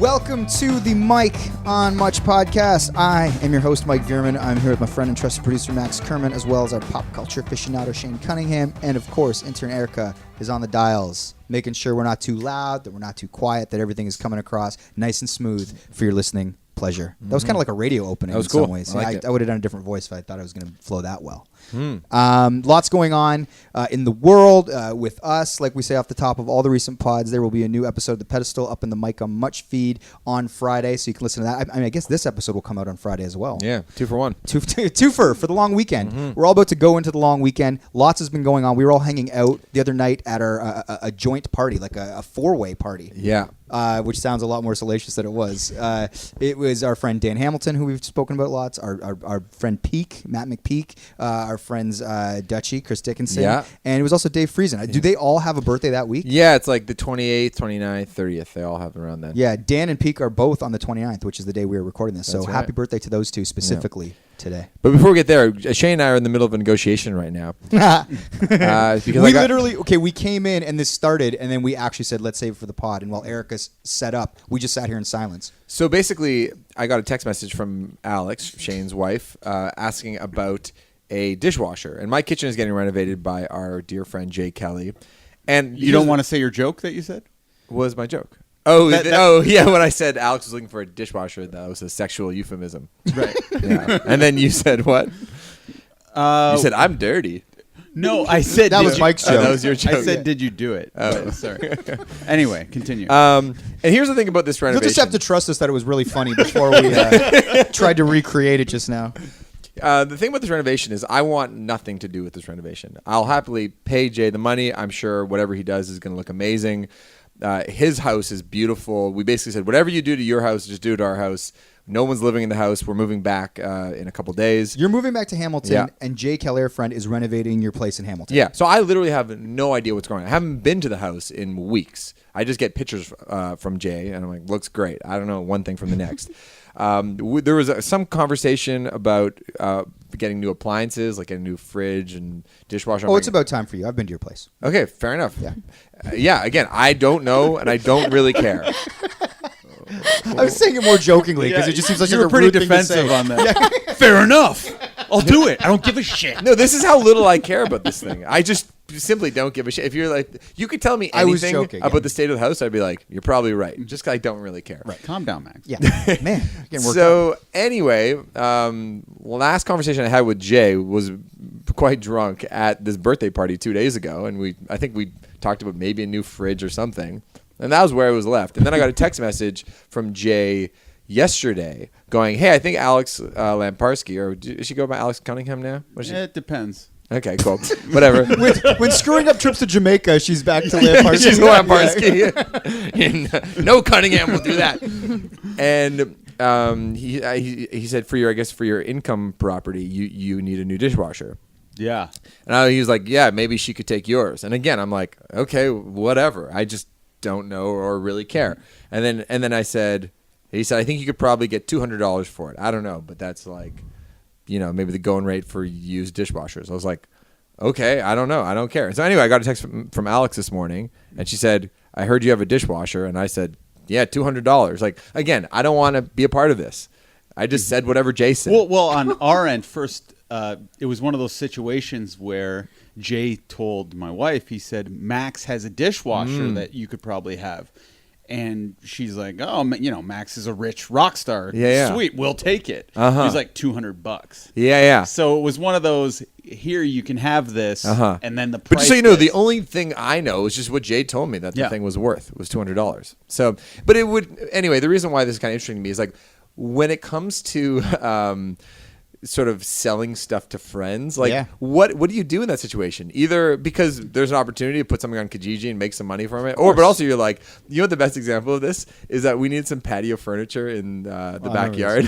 Welcome to the Mike on Much podcast. I am your host, Mike Vierman. I'm here with my friend and trusted producer, Max Kerman, as well as our pop culture aficionado, Shane Cunningham. And of course, intern Erica is on the dials, making sure we're not too loud, that we're not too quiet, that everything is coming across nice and smooth for your listening pleasure. That was kind of like a radio opening in some ways. I would have done a different voice if I thought I was going to flow that well. Lots going on in the world with us. Like we say off the top of all the recent pods, there will be a new episode of The Pedestal up in the Mike on Much feed on Friday, so you can listen to that. I mean, I guess this episode will come out on Friday as well. Yeah, 2 for 1. Two for the long weekend. We're all about to go into the long weekend. Lots has been going on. We were all hanging out the other night at our a joint party, like a four-way party. Yeah. Which sounds a lot more salacious than it was. It was our friend Dan Hamilton, who we've spoken about lots, our friend Peak, Matt McPeak, our friends Dutchie, Chris Dickinson, and it was also Dave Friesen. Do they all have a birthday that week? Yeah, it's like the 28th, 29th, 30th. They all have around then. Yeah, Dan and Peak are both on the 29th, which is the day we were recording this. That's so happy birthday to those two specifically today. But before we get there, Shane and I are in the middle of a negotiation right now. Because we came in and this started, and then we actually said, let's save it for the pod. And while Erica's set up, we just sat here in silence. So basically, I got a text message from Alex, Shane's wife, asking about a dishwasher. And my kitchen is getting renovated by our dear friend Jay Kelly. And you don't want to say your joke that you said? Was my joke. Oh, yeah. When I said Alex was looking for a dishwasher, that was a sexual euphemism. Right. Yeah. And then you said what? You said, I'm dirty. No, I said... that was Mike's joke. That was your joke. I said, did you do it? Oh. Sorry. Anyway, continue. And here's the thing about this renovation. You'll just have to trust us that it was really funny before we tried to recreate it just now. The thing about this renovation is I want nothing to do with this renovation. I'll happily pay Jay the money. I'm sure whatever he does is going to look amazing. His house is beautiful. We basically said, whatever you do to your house, just do it to our house. No one's living in the house. We're moving back in a couple days. You're moving back to Hamilton, and Jay Kelly, our friend, is renovating your place in Hamilton. Yeah, so I literally have no idea what's going on. I haven't been to the house in weeks. I just get pictures from Jay, and I'm like, looks great. I don't know one thing from the next. There was some conversation about getting new appliances, like a new fridge and dishwasher. Oh, it's about time for you. I've been to your place. Okay, fair enough. Yeah. Again, I don't know, and I don't really care. I was saying it more jokingly because it just seems like you were pretty defensive on that. Fair enough. I'll do it. I don't give a shit. No, this is how little I care about this thing. I just simply don't give a shit. If you're like, you could tell me anything about the state of the house, I'd be like, you're probably right. Just 'cause I don't really care. Right. Calm down, Max. Yeah. Man. So anyway, last conversation I had with Jay was quite drunk at this birthday party 2 days ago, and I think we talked about maybe a new fridge or something. And that was where I was left. And then I got a text message from Jay yesterday going, hey, I think Alex Lamparski, or does she go by Alex Cunningham now? It depends. Okay, cool. Whatever. when screwing up trips to Jamaica, she's back to Lamparski. She's Lamparski. No Cunningham will do that. And he said, for your income property, you need a new dishwasher. Yeah. And he was like, yeah, maybe she could take yours. And again, I'm like, okay, whatever. I just don't know or really care. And then he said, I think you could probably get $200 for it. I don't know, but that's like, maybe the going rate for used dishwashers. I was like, okay, I don't know. I don't care. So anyway, I got a text from Alex this morning, and she said, I heard you have a dishwasher. And I said, yeah, $200. Like, again, I don't want to be a part of this. I just said whatever Jay said. Well, on our end, first, it was one of those situations where Jay told my wife, he said, Max has a dishwasher that you could probably have. And she's like, oh, Max is a rich rock star. Yeah. Sweet, we'll take it. He's like $200. Yeah. So it was one of those, here, you can have this, and then the price. But just so you know, the only thing I know is just what Jay told me that the thing was worth. It was $200. So, but it would, anyway, the reason why this is kind of interesting to me is like, when it comes to sort of selling stuff to friends, like what do you do in that situation? Either because there's an opportunity to put something on Kijiji and make some money from it, but also you're like, what the best example of this is that we need some patio furniture in the backyard.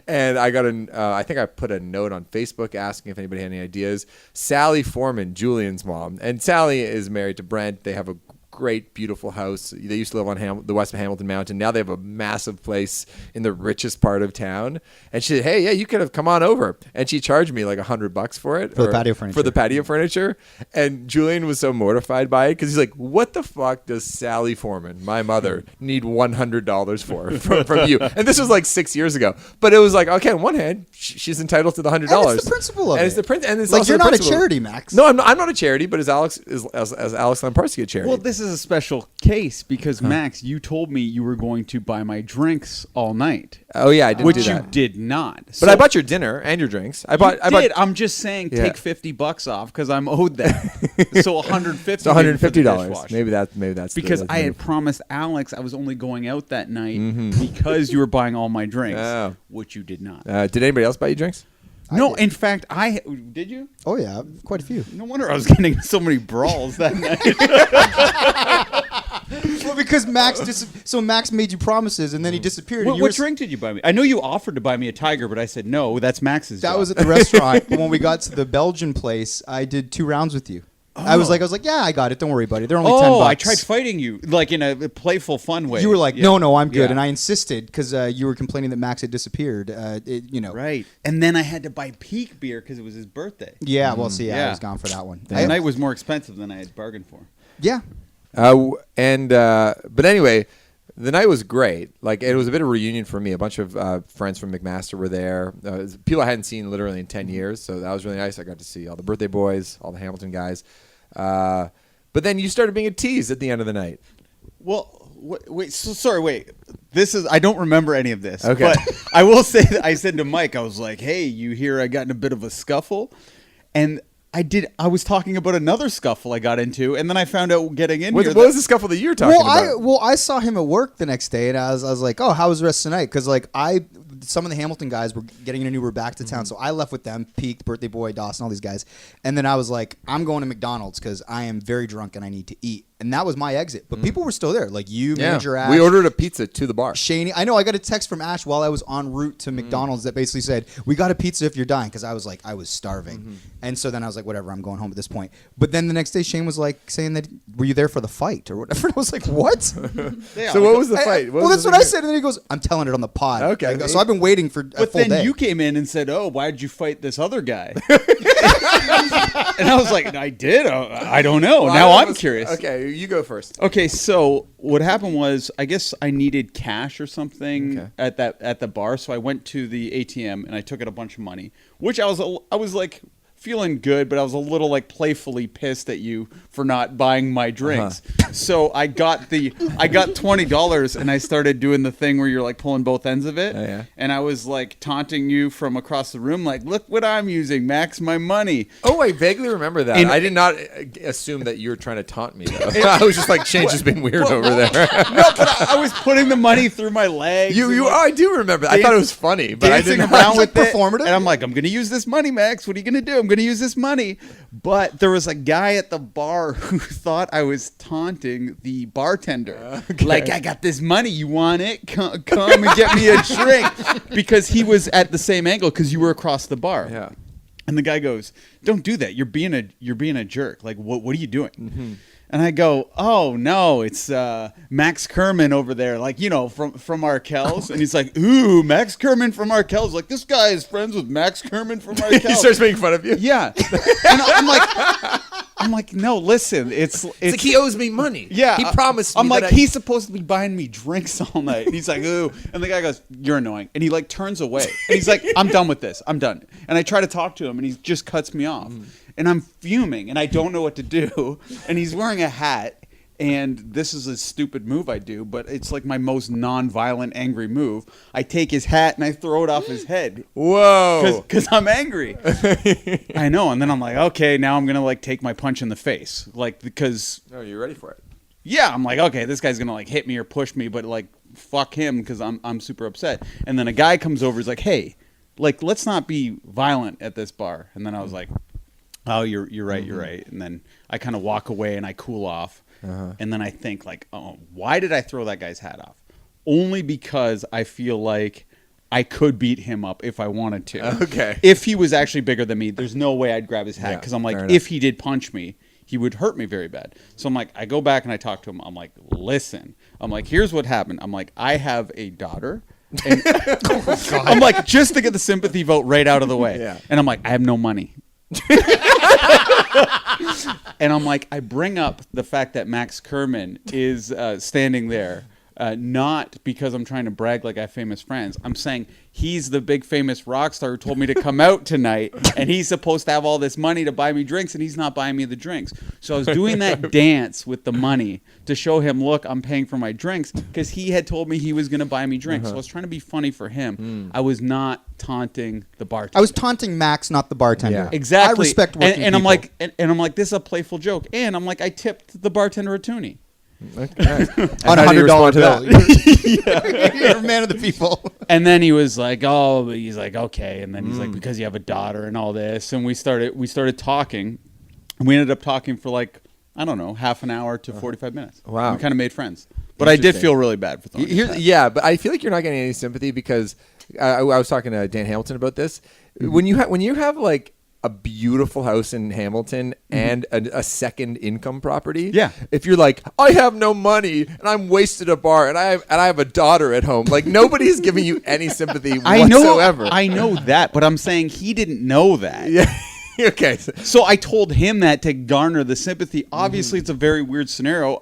And I got I think I put a note on Facebook asking if anybody had any ideas. Sally Foreman, Julian's mom, and Sally is married to Brent. They have a great, beautiful house. They used to live on the west of Hamilton Mountain. Now they have a massive place in the richest part of town. And she said, hey, yeah, you could have come on over. And she charged me like $100 for it. For the patio furniture. For the patio furniture. And Julian was so mortified by it because he's like, what the fuck does Sally Foreman, my mother, need $100 for from you? And this was like 6 years ago. But it was like, okay, on one hand, she's entitled to the $100. And it's the principle of it. And it's like, also you're the not a principle. charity, Max. No, I'm not a charity, but as Alex Lamparski a charity? Well, this is a special case because Max, you told me you were going to buy my drinks all night. Oh yeah, I did. Which do you that. did not. But I bought your dinner and your drinks. I bought. I'm just saying, Yeah. take $50 off because I'm owed that. So $150. So $150. dishwasher. Maybe that's because the I had move. promised Alex I was only going out that night because you were buying all my drinks, Oh. which you did not. Did anybody else buy you drinks? No, in fact, did you? Oh, yeah. Quite a few. No wonder I was getting so many brawls that night. Well, because Max made you promises, and then he disappeared. and you What were- drink did you buy me? I know you offered to buy me a Tiger, but I said no. That's Max's. That job. was at the restaurant. When we got to the Belgian place, I did 2 rounds with you. I was like, yeah, I got it. Don't worry, buddy. They're only $10. I tried fighting you, like in a playful, fun way. You were like, Yeah. no, I'm good, Yeah. and I insisted because you were complaining that Max had disappeared. Right. And then I had to buy Peak beer because it was his birthday. Yeah, well, see, I Yeah. was gone for that one. The night was more expensive than I had bargained for. Yeah, But anyway, the night was great. Like, it was a bit of a reunion for me. A bunch of friends from McMaster were there. People I hadn't seen literally in 10 years, so that was really nice. I got to see all the birthday boys, all the Hamilton guys. But then you started being a tease at the end of the night. Well, wait. This is I don't remember any of this. Okay. But I will say that I said to Mike, I was like, "Hey, you hear I got in a bit of a scuffle," and I was talking about another scuffle I got into, and then I found out getting in What here. was the scuffle that you were talking about? I saw him at work the next day, and I was like, oh, how was the rest of the night? Because some of the Hamilton guys were getting in an Uber back to town, so I left with them, Peak, Birthday Boy, Dawson, all these guys, and then I was like, I'm going to McDonald's because I am very drunk and I need to eat. And that was my exit. But people were still there. Like you, Manager Ash. We ordered a pizza to the bar. Shaney. I know. I got a text from Ash while I was en route to McDonald's that basically said, we got a pizza if you're dying. Because I was like, I was starving. And so then I was like, whatever, I'm going home at this point. But then the next day, Shane was like saying that, were you there for the fight or whatever? And I was like, what? Yeah, So what was the fight? What Well, was that's the what I thing? said. And then he goes, I'm telling it on the pod. Okay. I go, so I've been waiting for a But full then day. you came in and said, "Oh, why did you fight this other guy?" And I was like, "I did. I don't know. Well, now I I'm was- curious." Okay, you go first. Okay, so what happened was, I guess I needed cash or something at the bar, so I went to the ATM and I took out a bunch of money, which I was like feeling good, but I was a little like playfully pissed at you for not buying my drinks. So I got $20 and I started doing the thing where you're like pulling both ends of it, yeah. and I was like taunting you from across the room, like, "Look what I'm using, Max, my money." Oh, I vaguely remember that. And- I did not assume that you were trying to taunt me, though. I was just like, Shane's just being weird over there. No, but I was putting the money through my legs. and, like, I do remember that. I thought it was funny, but I dancing didn't around with like it, performative. and I'm like, I'm going to use this money, Max. What are you going to do? I'm going to use this money. But there was a guy at the bar who thought I was taunting the bartender. Like, I got this money. You want it? Come and get me a drink. Because he was at the same angle because you were across the bar. Yeah. And the guy goes, "Don't do that. You're being a jerk. Like, what are you doing?" And I go, "Oh no, it's Max Kerman over there, like, you know, from Arkell's." And he's like, "Ooh, Max Kerman from Arkell's. Like, this guy is friends with Max Kerman from He Arkell's." starts making fun of you. Yeah. And I'm like, no, listen, it's Like, he owes me money. yeah, He promised me I'm like, that he's supposed to be buying me drinks all night. And he's like, "Ooh," and the guy goes, "You're annoying," and he like turns away, and he's like, "I'm done with this. I'm done." And I try to talk to him, and he just cuts me off, and I'm fuming, and I don't know what to do. And he's wearing a hat. And this is a stupid move I do, but it's like my most non-violent, angry move. I take his hat and I throw it off his head. Whoa. Because I'm angry. I know. And then I'm like, okay, now I'm going to like take my punch in the face. Like, because, Oh, you're ready for it. yeah, I'm like, okay, this guy's going to like hit me or push me, but like, fuck him because I'm super upset. And then a guy comes over, he's like, "Hey, like, let's not be violent at this bar." And then I was like, "Oh, you're right, you're right." And then I kind of walk away and I cool off. And then I think like, "Oh, why did I throw that guy's hat off?" Only because I feel like I could beat him up if I wanted to. Okay. If he was actually bigger than me, there's no way I'd grab his hat Yeah, because I'm like, fair enough. if he did punch me, he would hurt me very bad. So I'm like, I go back and I talk to him. I'm like, listen, I'm like, here's what happened. I'm like, I have a daughter. And I'm like, just to get the sympathy vote right out of the way. Yeah. And I'm like, I have no money. And I'm like, I bring up the fact that Max Kerman is standing there. Not because I'm trying to brag like I have famous friends. I'm saying he's the big famous rock star who told me to come out tonight, and he's supposed to have all this money to buy me drinks, and he's not buying me the drinks. So I was doing that dance with the money to show him, look, I'm paying for my drinks, because he had told me he was going to buy me drinks. So I was trying to be funny for him. I was not taunting the bartender. I was taunting Max, not the bartender. Yeah. Exactly. I respect working and I'm people. like, and I'm like, this is a playful joke. And I'm like, I tipped the bartender a toonie. Okay. on how do you $100 respond to bill. that? You're a man of the people. And then he was like, "Oh," he's like, "Okay." And then he's like, "Because you have a daughter and all this." And we started talking, and we ended up talking for like, I don't know, half an hour to 45 minutes. Wow. We kind of made friends. But I did Interesting. feel really bad for throwing his hat. Yeah, but I feel like you're not getting any sympathy because I was talking to Dan Hamilton about this. When you have like a beautiful house in Hamilton and a second income property. Yeah. If you're like, I have no money and I'm wasted at a bar and I have a daughter at home, like nobody's giving you any sympathy whatsoever. I know that, but I'm saying he didn't know that. Yeah. Okay. So I told him that to garner the sympathy. Obviously, it's a very weird scenario.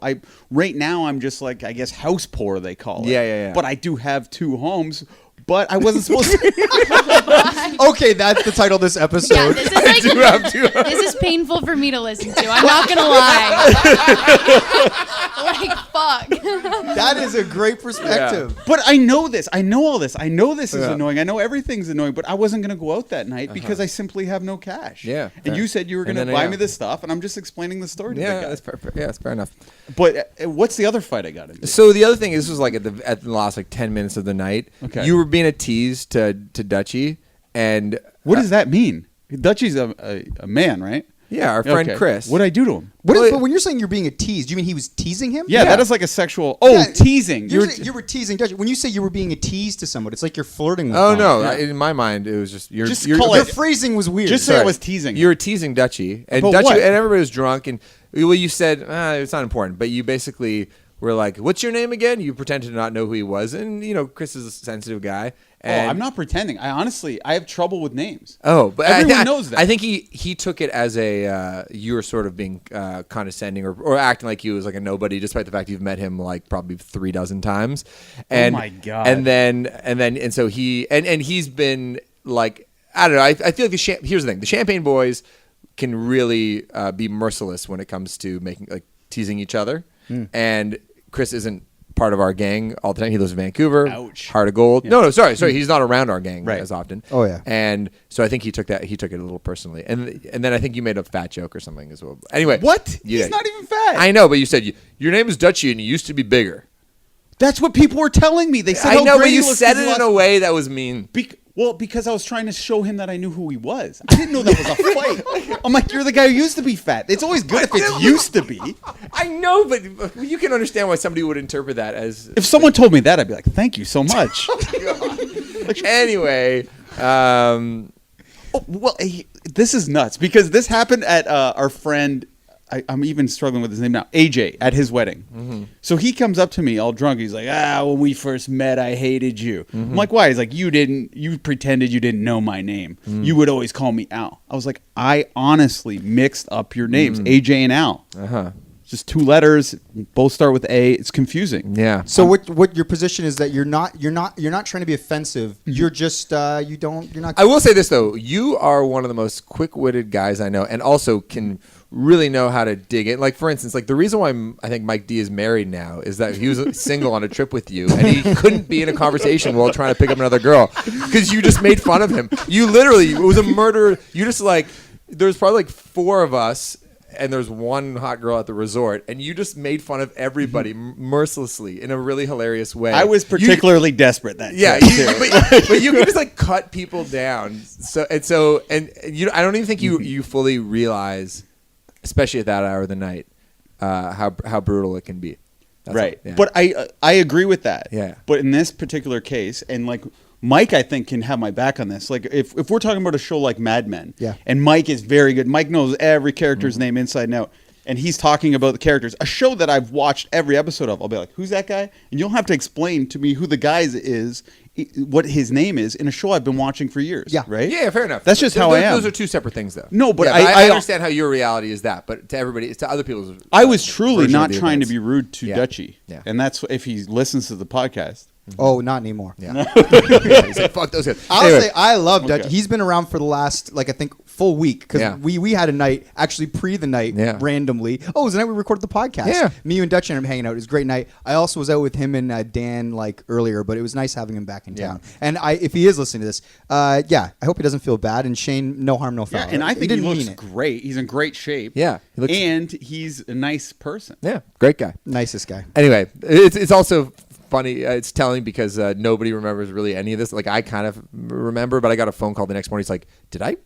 Right now I'm just like, I guess, house poor, they call it. Yeah. But I do have 2 homes. But I wasn't supposed to. Okay, that's the title of this episode. Yeah, this is like this is painful for me to listen to. I'm not gonna lie. Like fuck. That is a great perspective. But I know this. I know all this. I know this is Yeah. annoying. I know everything's annoying. But I wasn't going to go out that night because I simply have no cash. Yeah, And fair. you said you were going And to then, buy yeah. me this stuff, and I'm just explaining the story to the Yeah, guy. that's perfect. Yeah, that's fair enough. But what's the other fight I got into? So the other thing is, this was like at the last like 10 minutes of the night. Okay. You were being a tease to Dutchie, and What does that mean? Dutchie's a man, right? yeah, our friend Okay. Chris. What did I do to him? But when you're saying you're being a tease, do you mean he was teasing him? Yeah, that is like a sexual. Oh, Yeah, teasing. You were teasing Dutch. When you say you were being a tease to someone, it's like you're flirting with Oh them. no! Yeah. In my mind, it was just you're Just you're, call Your it- phrasing was weird. Just say Sorry. I was teasing. You were teasing Dutchie, and About Dutchie, what? and everybody was drunk, and well, you said it's not important, but you basically were like, "What's your name again?" You pretended to not know who he was, and Chris is a sensitive guy. And I'm not pretending. I have trouble with names. Oh, but Everyone knows that. I think he took it as a you were sort of being condescending or acting like he was like a nobody, despite the fact you've met him like probably 36 times. And, my God. And so he's been like, I don't know. I feel like here's the thing: the Champagne Boys can really be merciless when it comes to making like teasing each other, and Chris isn't part of our gang all the time. He lives in Vancouver. Ouch. Heart of gold. Yeah. No, sorry. He's not around our gang Right. as often. Oh, yeah. And so I think he took it a little personally. And then I think you made a fat joke or something as well. Anyway. What? Yeah. He's not even fat. I know, but you said your name is Dutchie and you used to be bigger. That's what people were telling me. They said, I know, great but he you looks said 'cause he it in lost- a way that was mean. Because I was trying to show him that I knew who he was. I didn't know that was a fight. I'm like, you're the guy who used to be fat. It's always good if it's used to be. I know, but you can understand why somebody would interpret that as. If someone told me that, I'd be like, thank you so much. Anyway. This is nuts because this happened at our friend. I'm even struggling with his name now. AJ at his wedding. Mm-hmm. So he comes up to me all drunk. He's like, when we first met, I hated you. I'm like, why? He's like, you pretended you didn't know my name. You would always call me Al. I was like, I honestly mixed up your names, AJ and Al. Uh-huh. Just 2 letters, both start with A. It's confusing. Yeah. So what your position is that you're not trying to be offensive. You're just you're not. I will say this though, you are one of the most quick-witted guys I know, and also can really know how to dig in. Like for instance, like the reason why I think Mike D is married now is that he was single on a trip with you, and he couldn't be in a conversation while trying to pick up another girl because you just made fun of him. You literally, it was a murder. You just like, there's probably like 4 of us. And there's one hot girl at the resort, and you just made fun of everybody mercilessly in a really hilarious way. I was particularly desperate that Yeah, trip, but you can just like cut people down. So you. I don't even think you fully realize, especially at that hour of the night, how brutal it can be. That's right. all, yeah. But I agree with that. Yeah. But in this particular case, and like Mike, I think can have my back on this. Like if we're talking about a show like Mad Men, Yeah. and Mike is very good. Mike knows every character's name inside and out. and he's talking about the characters, a show that I've watched every episode of, I'll be like, who's that guy? And you'll have to explain to me who the guy is, what his name is, in a show I've been watching for years. Yeah. Right? Yeah, fair enough. That's just how I am. Those are two separate things, though. No, but Yeah, I understand how your reality is that, but to everybody, it's to other people's. I was truly version of not the trying to events. be rude to Yeah. Dutchie. Yeah. And that's if he listens to the podcast. Oh, not anymore. Yeah. He's like, fuck those guys. I'll Anyway. say I love Dutch. Okay. He's been around for the last, like, I think, full week because Yeah. we had a night actually the night Yeah. randomly. Oh, it was the night we recorded the podcast. Yeah. Me, you, and Dutch ended up hanging out. It was a great night. I also was out with him and Dan like earlier, but it was nice having him back in town. And if he is listening to this, I hope he doesn't feel bad. And Shane, no harm, no foul. Yeah, and I think he didn't looks mean it. great. He's in great shape. Yeah, he looks- and he's a nice person. Yeah, great guy. Nicest guy. Anyway, it's also funny. It's telling because nobody remembers really any of this. Like I kind of remember, but I got a phone call the next morning. He's like, "Did I?"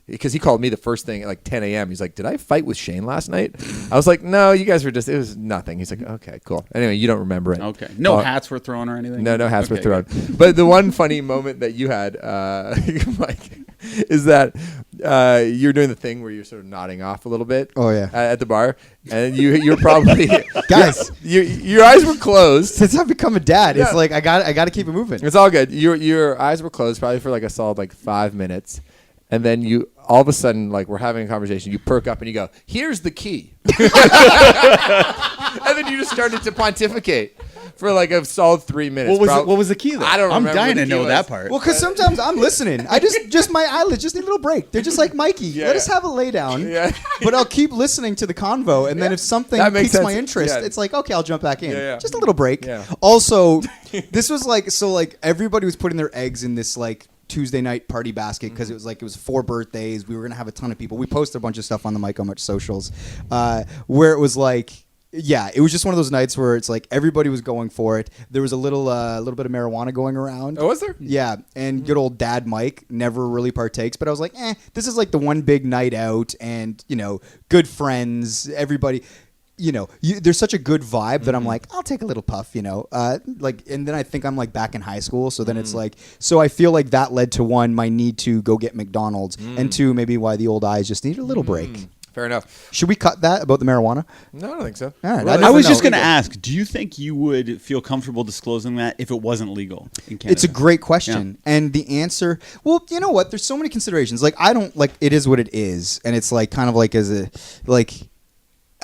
Because he called me the first thing at like 10 a.m. He's like, "Did I fight with Shane last night?" I was like, "No, you guys were just. It was nothing." He's like, "Okay, cool." Anyway, you don't rember it. Okay. No hats were thrown or anything? No hats were Okay, thrown. good. But the one funny moment that you had, Mike, is that you're doing the thing where you're sort of nodding off a little bit. Oh, yeah. At the bar, and you're probably Guys. your eyes were closed. Since I've become a dad, it's Yeah. like I got to keep it moving. It's all good. Your eyes were closed probably for like a solid like 5 minutes, and then you all of a sudden like we're having a conversation. You perk up and you go, "Here's the key," and then you just started to pontificate for like a solid 3 minutes. What was the key, though? I don't I'm remember dying what to the key know was. that part. Well, because sometimes I'm listening. I just my eyelids just need a little break. They're just like Mikey. Yeah, Let us yeah. have a lay down. Yeah. But I'll keep listening to the convo, and then if something That makes piques my sense. interest, Yeah. it's like okay, I'll jump back in. Yeah, yeah. Just a little break. Yeah. Also, this was like everybody was putting their eggs in this like Tuesday night party basket because it was 4 birthdays. We were gonna have a ton of people. We posted a bunch of stuff on the Mike How Much socials, where it was like. Yeah, it was just one of those nights where it's like everybody was going for it. There was a little bit of marijuana going around. Oh, was there? Yeah, and good old Dad Mike never really partakes, but I was like, this is like the one big night out, and good friends, everybody. There's such a good vibe that I'm like, I'll take a little puff, and then I think I'm like back in high school. So then it's like, so I feel like that led to one, my need to go get McDonald's, and two, maybe why the old eyes just need a little break. Fair enough. Should we cut that about the marijuana? No, I don't think so. All right, Well, I I was know. just going to ask, do you think you would feel comfortable disclosing that if it wasn't legal in Canada? It's a great question. And the answer, well, you know what? There's so many considerations. Like, I don't, like, it is what it is. And it's like, kind of like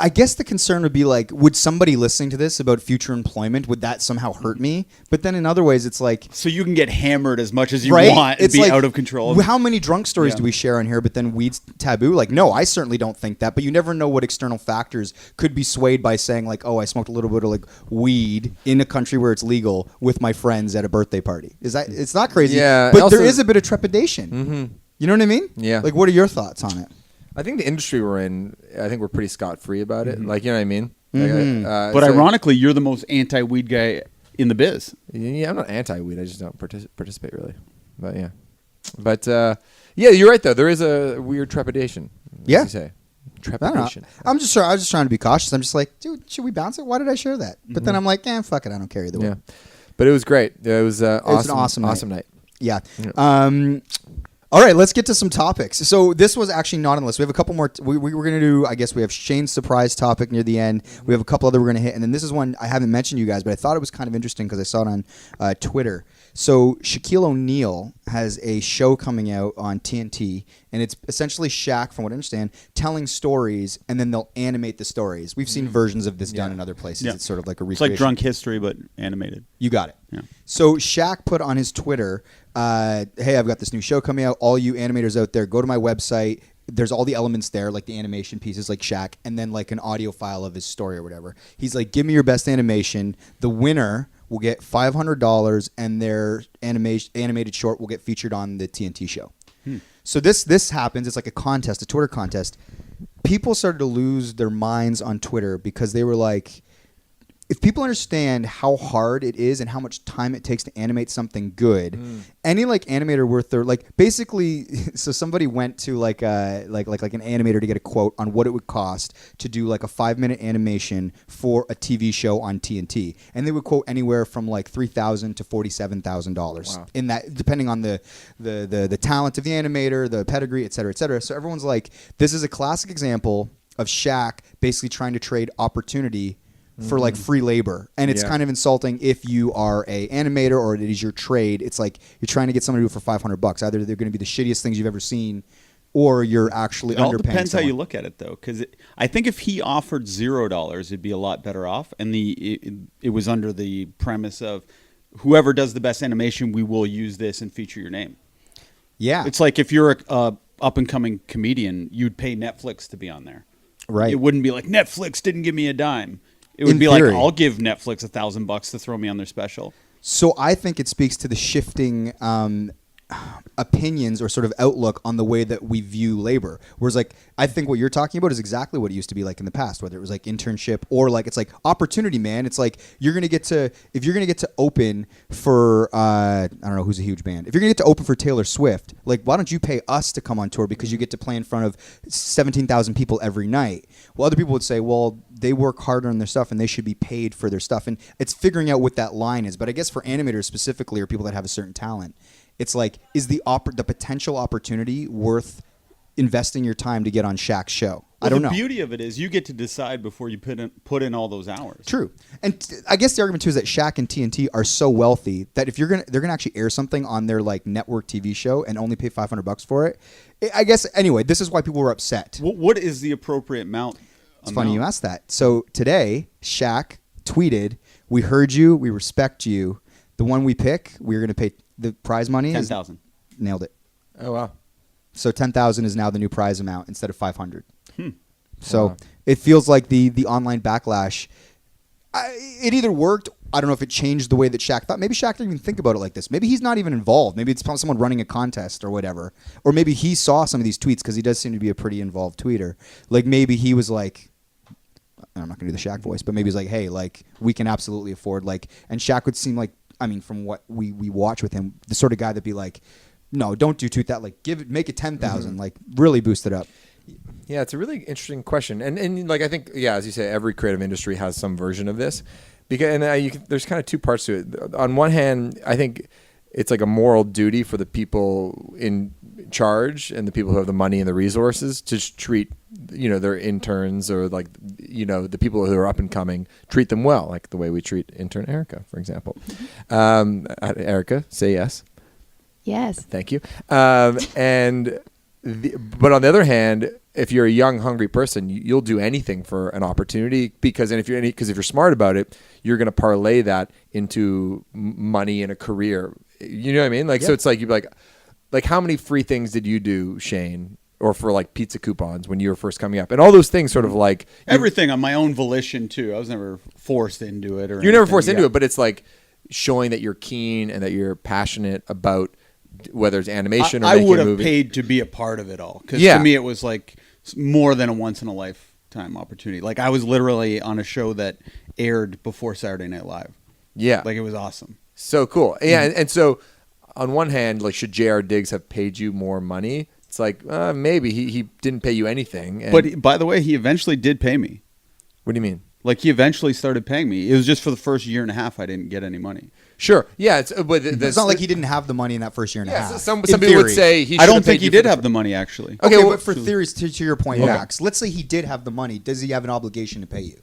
I guess the concern would be like, would somebody listening to this about future employment, would that somehow hurt me? But then in other ways, it's like, So you can get hammered as much as you right? want and It's be like, out of control. How many drunk stories Yeah. do we share on here? But then weed's taboo. Like, no, I certainly don't think that. But you never know what external factors could be swayed by saying like, oh, I smoked a little bit of like weed in a country where it's legal with my friends at a birthday party. It's not crazy. Yeah, But also- there is a bit of trepidation. Mm-hmm. You know what I mean? Yeah. Like, what are your thoughts on it? I think the industry we're in, I think we're pretty scot-free about it. Like, you know what I mean? Mm-hmm. but ironically, you're the most anti-weed guy in the biz. Yeah, I'm not anti-weed. I just don't participate really. But yeah. But yeah, you're right though. There is a weird trepidation. Yeah. As you say. I don't know. Trepidation. I was just trying to be cautious. I'm just like, dude, should we bounce it? Why did I share that? But then I'm like, fuck it. I don't care either way. Yeah. But it was great. It was was an awesome night. Yeah. All right, let's get to some topics. So this was actually not on the list. We have a couple more. We were going to do, I guess we have Shane's surprise topic near the end. We have a couple other we're going to hit. And then this is one I haven't mentioned to you guys, but I thought it was kind of interesting because I saw it on Twitter. So Shaquille O'Neal has a show coming out on TNT, and it's essentially Shaq, from what I understand, telling stories, and then they'll animate the stories. We've seen versions of this done in other places. Yeah. It's sort of like a It's recreation. like Drunk History, but animated. You got it. Yeah. So Shaq put on his Twitter, hey, I've got this new show coming out. All you animators out there, go to my website. There's all the elements there, like the animation pieces, like Shaq, and then like an audio file of his story or whatever. He's like, give me your best animation. The winner will get $500, and their animated short will get featured on the TNT show. So this happens. It's like a contest, a Twitter contest. People started to lose their minds on Twitter because they were like, if people understand how hard it is and how much time it takes to animate something good, any like animator worth their like basically, so somebody went to like an animator to get a quote on what it would cost to do like a 5-minute animation for a TV show on TNT, and they would quote anywhere from like $3,000 to $47,000 in that, depending on the talent of the animator, the pedigree, et cetera, et cetera. So everyone's like, this is a classic example of Shaq basically trying to trade opportunity for like free labor, and it's kind of insulting if you are a animator or it is your trade. It's like you're trying to get someone to do it for $500. Either they're going to be the shittiest things you've ever seen, or you're actually underpaying. It all depends someone. how you look at it, though, because I think if he offered $0, it'd be a lot better off, and it was under the premise of whoever does the best animation, we will use this and feature your name. Yeah, it's like if you're a up and coming comedian, you'd pay Netflix to be on there. Right. It wouldn't be like Netflix didn't give me a dime. It would be theory. like, I'll give Netflix $1,000 to throw me on their special. So I think it speaks to the shifting opinions or sort of outlook on the way that we view labor. Whereas like, I think what you're talking about is exactly what it used to be like in the past, whether it was like internship or like, it's like opportunity, man. It's like, if you're going to get to open for, I don't know who's a huge band. If you're going to get to open for Taylor Swift, like, why don't you pay us to come on tour because you get to play in front of 17,000 people every night? Well, other people would say, well, they work harder on their stuff and they should be paid for their stuff. And it's figuring out what that line is. But I guess for animators specifically, or people that have a certain talent, it's like, is the potential opportunity worth investing your time to get on Shaq's show? I don't know. The beauty of it is you get to decide before you put in all those hours. True. And I guess the argument too is that Shaq and TNT are so wealthy that if they're gonna actually air something on their like network TV show and only pay $500 for it. I guess anyway, this is why people were upset. What is the appropriate amount? It's funny you asked that. So today, Shaq tweeted, "We heard you. We respect you. The one we pick, we're gonna pay." The prize money is $10,000. Nailed it. Oh wow! So $10,000 is now the new prize amount instead of $500. So Wow. it feels like the online backlash. It either worked. I don't know if it changed the way that Shaq thought. Maybe Shaq didn't even think about it like this. Maybe he's not even involved. Maybe it's someone running a contest or whatever. Or maybe he saw some of these tweets because he does seem to be a pretty involved tweeter. Like maybe he was like, I'm not gonna do the Shaq voice, but maybe he's like, hey, like we can absolutely afford like, and Shaq would seem like. I mean, from what we watch with him, the sort of guy that'd be like, no, don't do tweet that. Like, make it 10,000. Like, really boost it up. Yeah, it's a really interesting question, and like I think, yeah, as you say, every creative industry has some version of this, because there's kind of two parts to it. On one hand, I think it's like a moral duty for the people in charge and the people who have the money and the resources to just treat, their interns or like, the people who are up and coming, treat them well, like the way we treat intern Erica, for example. Erica, say yes. Yes. Thank you. But on the other hand, if you're a young, hungry person, you'll do anything for an opportunity because if you're smart about it, you're going to parlay that into money and a career. You know what I mean? Like, So it's like, you'd be like how many free things did you do, Shane? Or for like pizza coupons when you were first coming up, and all those things sort of like everything on my own volition too. I was never forced into it, you're never forced into it, but it's like showing that you're keen and that you're passionate about whether it's animation or I making would a have movie. paid to be a part of it all because to me it was like more than a once in a lifetime opportunity. Like I was literally on a show that aired before Saturday Night Live. Yeah, like it was awesome. So cool. Yeah, and so on one hand, like should J.R. Diggs have paid you more money? It's like, maybe he didn't pay you anything. But by the way, he eventually did pay me. What do you mean? Like he eventually started paying me. It was just for the first year and a half I didn't get any money. Sure. Yeah. It's not like he didn't have the money in that first year and a half. Some people would say he should I don't have think paid he you did for have the money actually. Okay, well, but for theories, to your point, Okay. Max, let's say he did have the money. Does he have an obligation to pay you?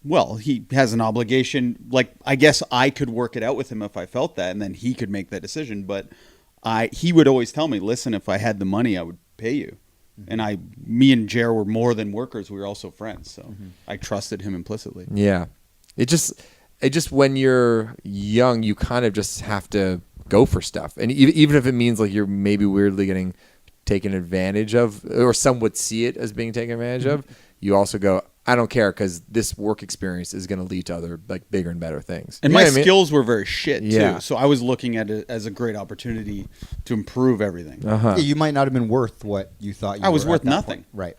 Well, he has an obligation. Like I guess I could work it out with him if I felt that, and then he could make that decision. But he would always tell me, listen, if I had the money, I would pay you. And me and Jer were more than workers. We were also friends. So I trusted him implicitly. Yeah. It just when you're young, you kind of just have to go for stuff. And even if it means like you're maybe weirdly getting taken advantage of, or some would see it as being taken advantage of, you also go, I don't care because this work experience is going to lead to other like bigger and better things. And my skills were very shit Yeah. too. So I was looking at it as a great opportunity to improve everything. Yeah, you might not have been worth what you thought you were. I was at worth that nothing. point. Right.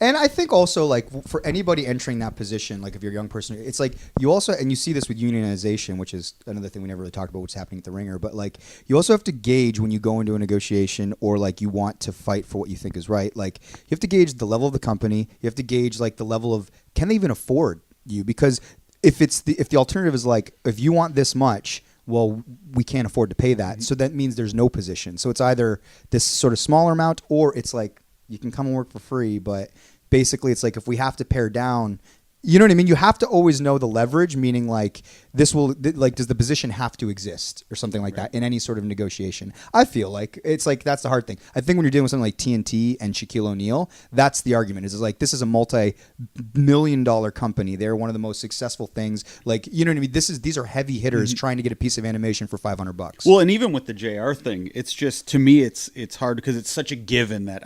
And I think also like for anybody entering that position, like if you're a young person, it's like you also, and you see this with unionization, which is another thing we never really talked about what's happening at the Ringer, but like you also have to gauge when you go into a negotiation or like you want to fight for what you think is right. Like you have to gauge the level of the company. You have to gauge like the level of, can they even afford you? Because if the alternative is like, if you want this much, well, we can't afford to pay that. So that means there's no position. So it's either this sort of smaller amount or it's like you can come and work for free, but basically it's like if we have to pare down, you know what I mean? You have to always know the leverage, meaning like does the position have to exist or something like that in any sort of negotiation? I feel like it's like that's the hard thing. I think when you're dealing with something like TNT and Shaquille O'Neal, that's the argument. Is like this is a multi-million-dollar company. They're one of the most successful things. Like, you know what I mean? These are heavy hitters trying to get a piece of animation for $500. Well, and even with the JR thing, it's just, to me, it's hard because it's such a given that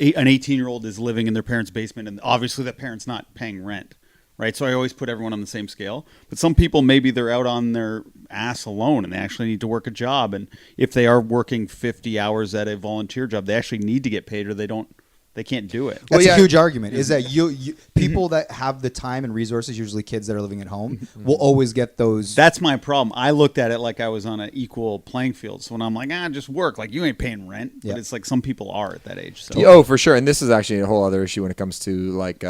an 18-year-old is living in their parents' basement, and obviously that parent's not paying rent, right? So I always put everyone on the same scale. But some people, maybe they're out on their ass alone, and they actually need to work a job. And if they are working 50 hours at a volunteer job, they actually need to get paid, or they can't do it. That's a huge argument. Is that you people that have the time and resources, usually kids that are living at home, will always get those. That's my problem. I looked at it like I was on an equal playing field. So when I'm like, just work, like you ain't paying rent. Yeah. But it's like some people are at that age. So. Oh, for sure. And this is actually a whole other issue when it comes to like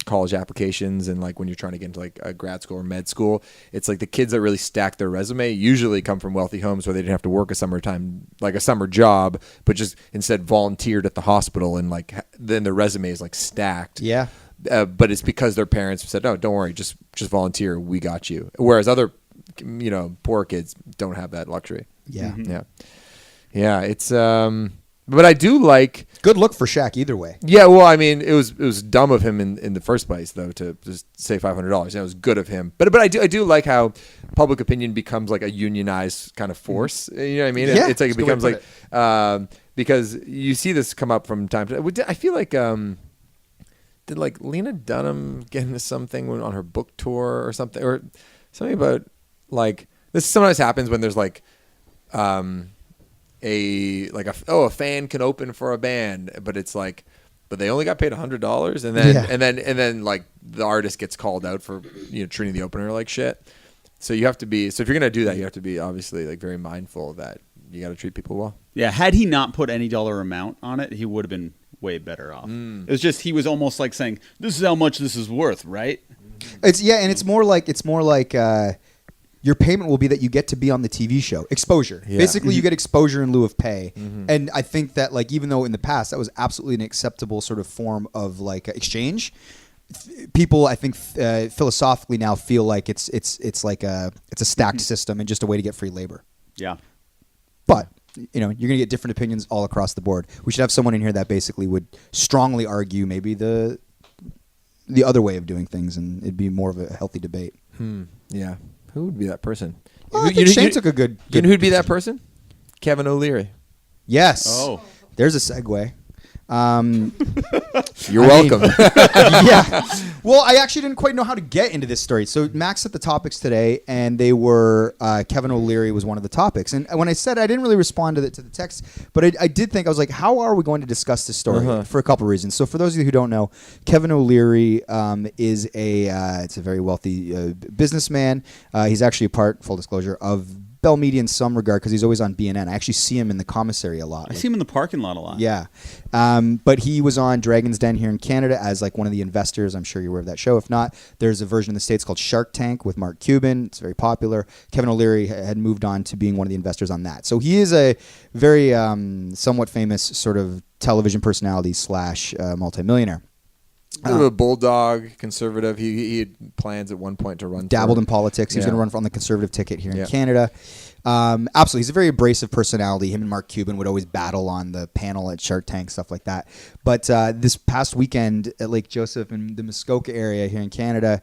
college applications and like when you're trying to get into like a grad school or med school. It's like the kids that really stack their resume usually come from wealthy homes where they didn't have to work a summer job, but just instead volunteered at the hospital, and like then their resume is like stacked. Yeah. But it's because their parents said, "No, don't worry, just volunteer. We got you." Whereas other, poor kids don't have that luxury. Yeah. Yeah. It's but I do like. Good look for Shaq either way. Yeah. Well, I mean, it was dumb of him in the first place though to just say $500. It was good of him. But I do like how public opinion becomes like a unionized kind of force. You know what I mean? Yeah, It's like it becomes like it. because you see this come up from time to time. I feel like. Did like Lena Dunham get into something on her book tour or something about like this sometimes happens when there's like a fan can open for a band, but it's like but they only got paid $100 and then like the artist gets called out for treating the opener like shit. So you have to be if you're gonna do that, you have to be obviously like very mindful that you got to treat people well. Yeah, had he not put any dollar amount on it, he would have been way better off. It was just he was almost like saying, "This is how much this is worth," right? It's more like your payment will be that you get to be on the TV show. Exposure. Yeah. Basically, you get exposure in lieu of pay. And I think that like even though in the past that was absolutely an acceptable sort of form of like exchange, people I think philosophically now feel like it's like it's a stacked system and just a way to get free labor. Yeah. But you're going to get different opinions all across the board. We should have someone in here that basically would strongly argue maybe the other way of doing things, and it'd be more of a healthy debate. Yeah. Who would be that person? Well, I think Shane took a good. You know who'd be that person? Kevin O'Leary. Yes. Oh. There's a segue. You're welcome. Yeah. Well, I actually didn't quite know how to get into this story. So Max set the topics today, and they were Kevin O'Leary was one of the topics. And when I said I didn't really respond to the text, but I did think I was like, how are we going to discuss this story for a couple of reasons? So for those of you who don't know, Kevin O'Leary is it's a very wealthy businessman. He's actually a part, full disclosure, of Bell Media in some regard because he's always on BNN. I actually see him in the commissary a lot. I see him in the parking lot a lot. Yeah. But he was on Dragon's Den here in Canada as like one of the investors. I'm sure you're aware of that show. If not, there's a version in the States called Shark Tank with Mark Cuban. It's very popular. Kevin O'Leary had moved on to being one of the investors on that. So he is a very somewhat famous sort of television personality / multimillionaire. Bit of a bulldog conservative. He had plans at one point to run. Dabbled in politics. He was going to run on the conservative ticket here in Canada. Absolutely. He's a very abrasive personality. Him and Mark Cuban would always battle on the panel at Shark Tank, stuff like that. But this past weekend at Lake Joseph in the Muskoka area here in Canada,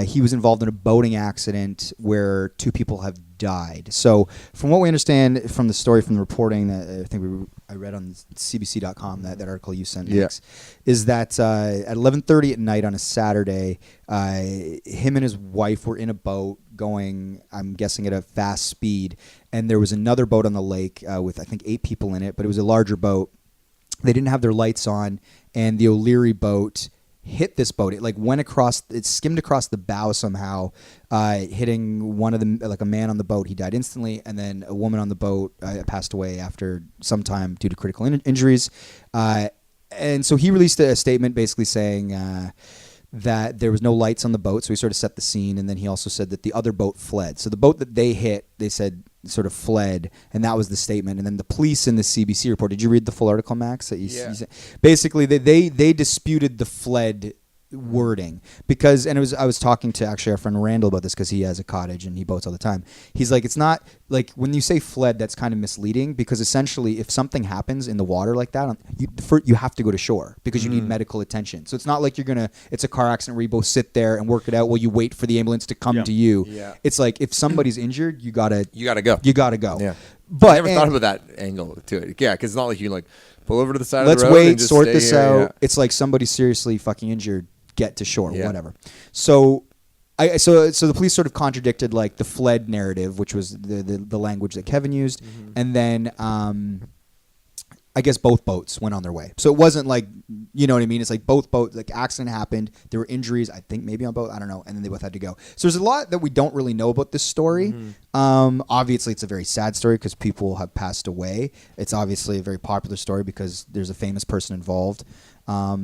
he was involved in a boating accident where 2 people have died. So from what we understand from the story, from the reporting that I think I read on CBC.com, that article you sent, Max, is that at 11:30 at night on a Saturday, him and his wife were in a boat going, I'm guessing, at a fast speed, and there was another boat on the lake with, I think, 8 people in it, but it was a larger boat. They didn't have their lights on, and the O'Leary boat hit this boat. It like went across, it skimmed across the bow somehow, hitting one of them, like a man on the boat. He died instantly, and then a woman on the boat passed away after some time due to critical injuries. And so he released a statement basically saying that there was no lights on the boat, so he sort of set the scene, and then he also said that the other boat fled. So the boat that they hit, they said, sort of fled, and that was the statement. And then the police in the CBC report. Did you read the full article, Max? That you said? Basically, they disputed the fled wording because, and I was talking to actually our friend Randall about this because he has a cottage and he boats all the time. He's like, it's not like when you say fled, that's kind of misleading because essentially if something happens in the water like that, you have to go to shore because you need medical attention. So it's not like it's a car accident where you both sit there and work it out while you wait for the ambulance to come to you. Yeah. It's like if somebody's injured, you gotta go. You gotta go. Yeah. But I never thought about that angle to it. Yeah, because it's not like you like pull over to the side of the road. Let's wait, and just sort stay this here. out. Yeah. It's like somebody's seriously fucking injured. Get to shore, whatever. So, so the police sort of contradicted like the fled narrative, which was the language that Kevin used, and then I guess both boats went on their way. So it wasn't like, you know what I mean? It's like both boats, like accident happened. There were injuries, I think maybe on both, I don't know. And then they both had to go. So there's a lot that we don't really know about this story. Obviously, it's a very sad story because people have passed away. It's obviously a very popular story because there's a famous person involved. I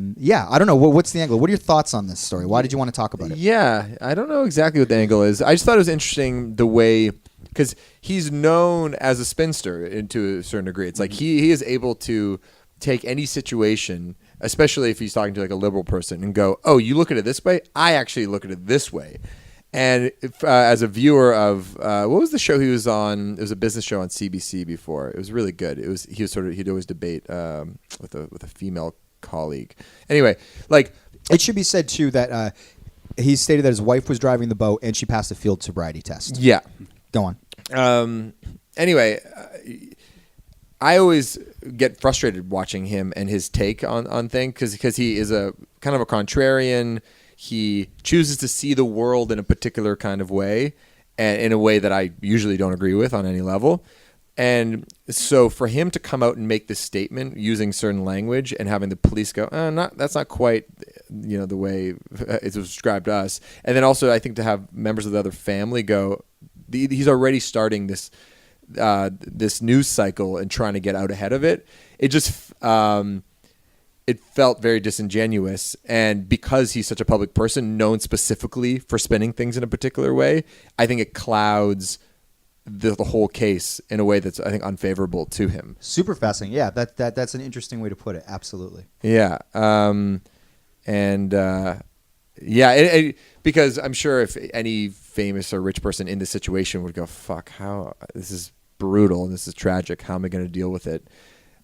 don't know. What's the angle? What are your thoughts on this story? Why did you want to talk about it? Yeah, I don't know exactly what the angle is. I just thought it was interesting the way, because he's known as a spinster to a certain degree. It's like he is able to take any situation, especially if he's talking to like a liberal person, and go, "Oh, you look at it this way. I actually look at it this way." And if, as a viewer of what was the show he was on? It was a business show on CBC before. It was really good. He'd always debate with a female colleague. Anyway, like it should be said too that he stated that his wife was driving the boat and she passed a field sobriety test. Yeah. Go on. Anyway, I always get frustrated watching him and his take on things because he is a kind of a contrarian. He chooses to see the world in a particular kind of way, and in a way that I usually don't agree with on any level. And so for him to come out and make this statement using certain language and having the police go, that's not quite, the way it was described to us. And then also I think to have members of the other family go, he's already starting this news cycle and trying to get out ahead of it. It just it felt very disingenuous. And because he's such a public person, known specifically for spinning things in a particular way, I think it clouds the whole case in a way that's, I think, unfavorable to him. Super fascinating. Yeah, that's an interesting way to put it. Absolutely. Yeah. Because I'm sure if any famous or rich person in this situation would go, fuck, this is brutal and this is tragic. How am I going to deal with it?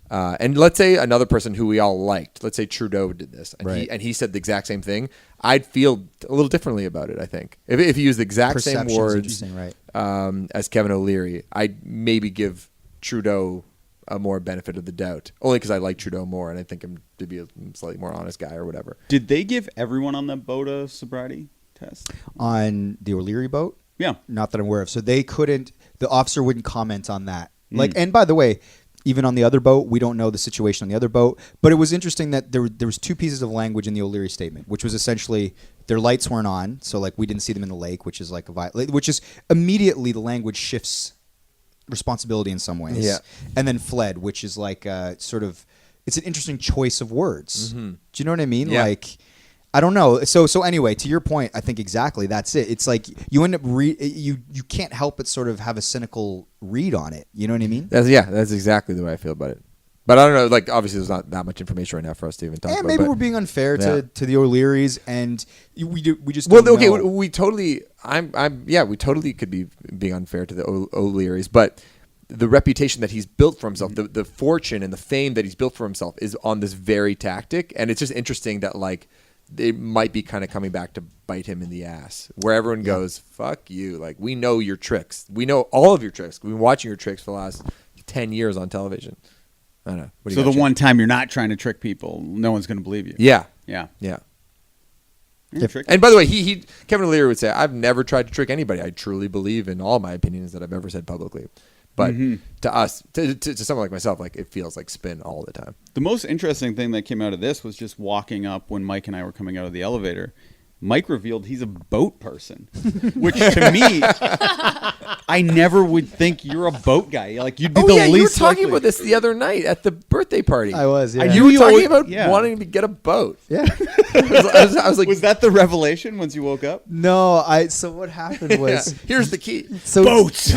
And let's say another person who we all liked, let's say Trudeau did this, and he said the exact same thing, I'd feel a little differently about it, I think. If he used the exact same words as Kevin O'Leary, I'd maybe give Trudeau a more benefit of the doubt, only because I like Trudeau more and I think him to be a slightly more honest guy or whatever. Did they give everyone on that boat a sobriety test? On the O'Leary boat? Yeah. Not that I'm aware of. So they couldn't, the officer wouldn't comment on that. And by the way, even on the other boat, we don't know the situation on the other boat. But it was interesting that there was two pieces of language in the O'Leary statement, which was essentially their lights weren't on, so like we didn't see them in the lake, which is like which is immediately the language shifts responsibility in some ways. Yeah. And then fled, which is like sort of, it's an interesting choice of words. Do you know what I mean? Yeah. Like, I don't know. So anyway, to your point, I think exactly that's it. It's like you end up you can't help but sort of have a cynical read on it. You know what I mean? That's exactly the way I feel about it. But I don't know. Like obviously, there's not that much information right now for us to even talk about. Maybe we're being unfair to the O'Learys, and we just well, don't okay, know. we totally. We totally could be being unfair to the O'Learys, but the reputation that he's built for himself, the fortune and the fame that he's built for himself, is on this very tactic, and it's just interesting that like. It might be kind of coming back to bite him in the ass, where everyone goes, fuck you. Like, we know your tricks. We know all of your tricks. We've been watching your tricks for the last 10 years on television. I don't know. So the one time you're not trying to trick people, no one's going to believe you. Yeah. Yeah. Yeah. Tricky. And by the way, Kevin O'Leary would say, I've never tried to trick anybody. I truly believe in all my opinions that I've ever said publicly. But to us, to someone like myself, like it feels like spin all the time. The most interesting thing that came out of this was just walking up when Mike and I were coming out of the elevator. Mike revealed he's a boat person, which to me, I never would think you're a boat guy. Like you'd be the least. You were talking likely. about this the other night at the birthday party. I was. Yeah. You were talking always- about yeah. wanting to get a boat. Yeah. I was like, Was that the revelation once you woke up? No, so what happened was here's the key. so Boats.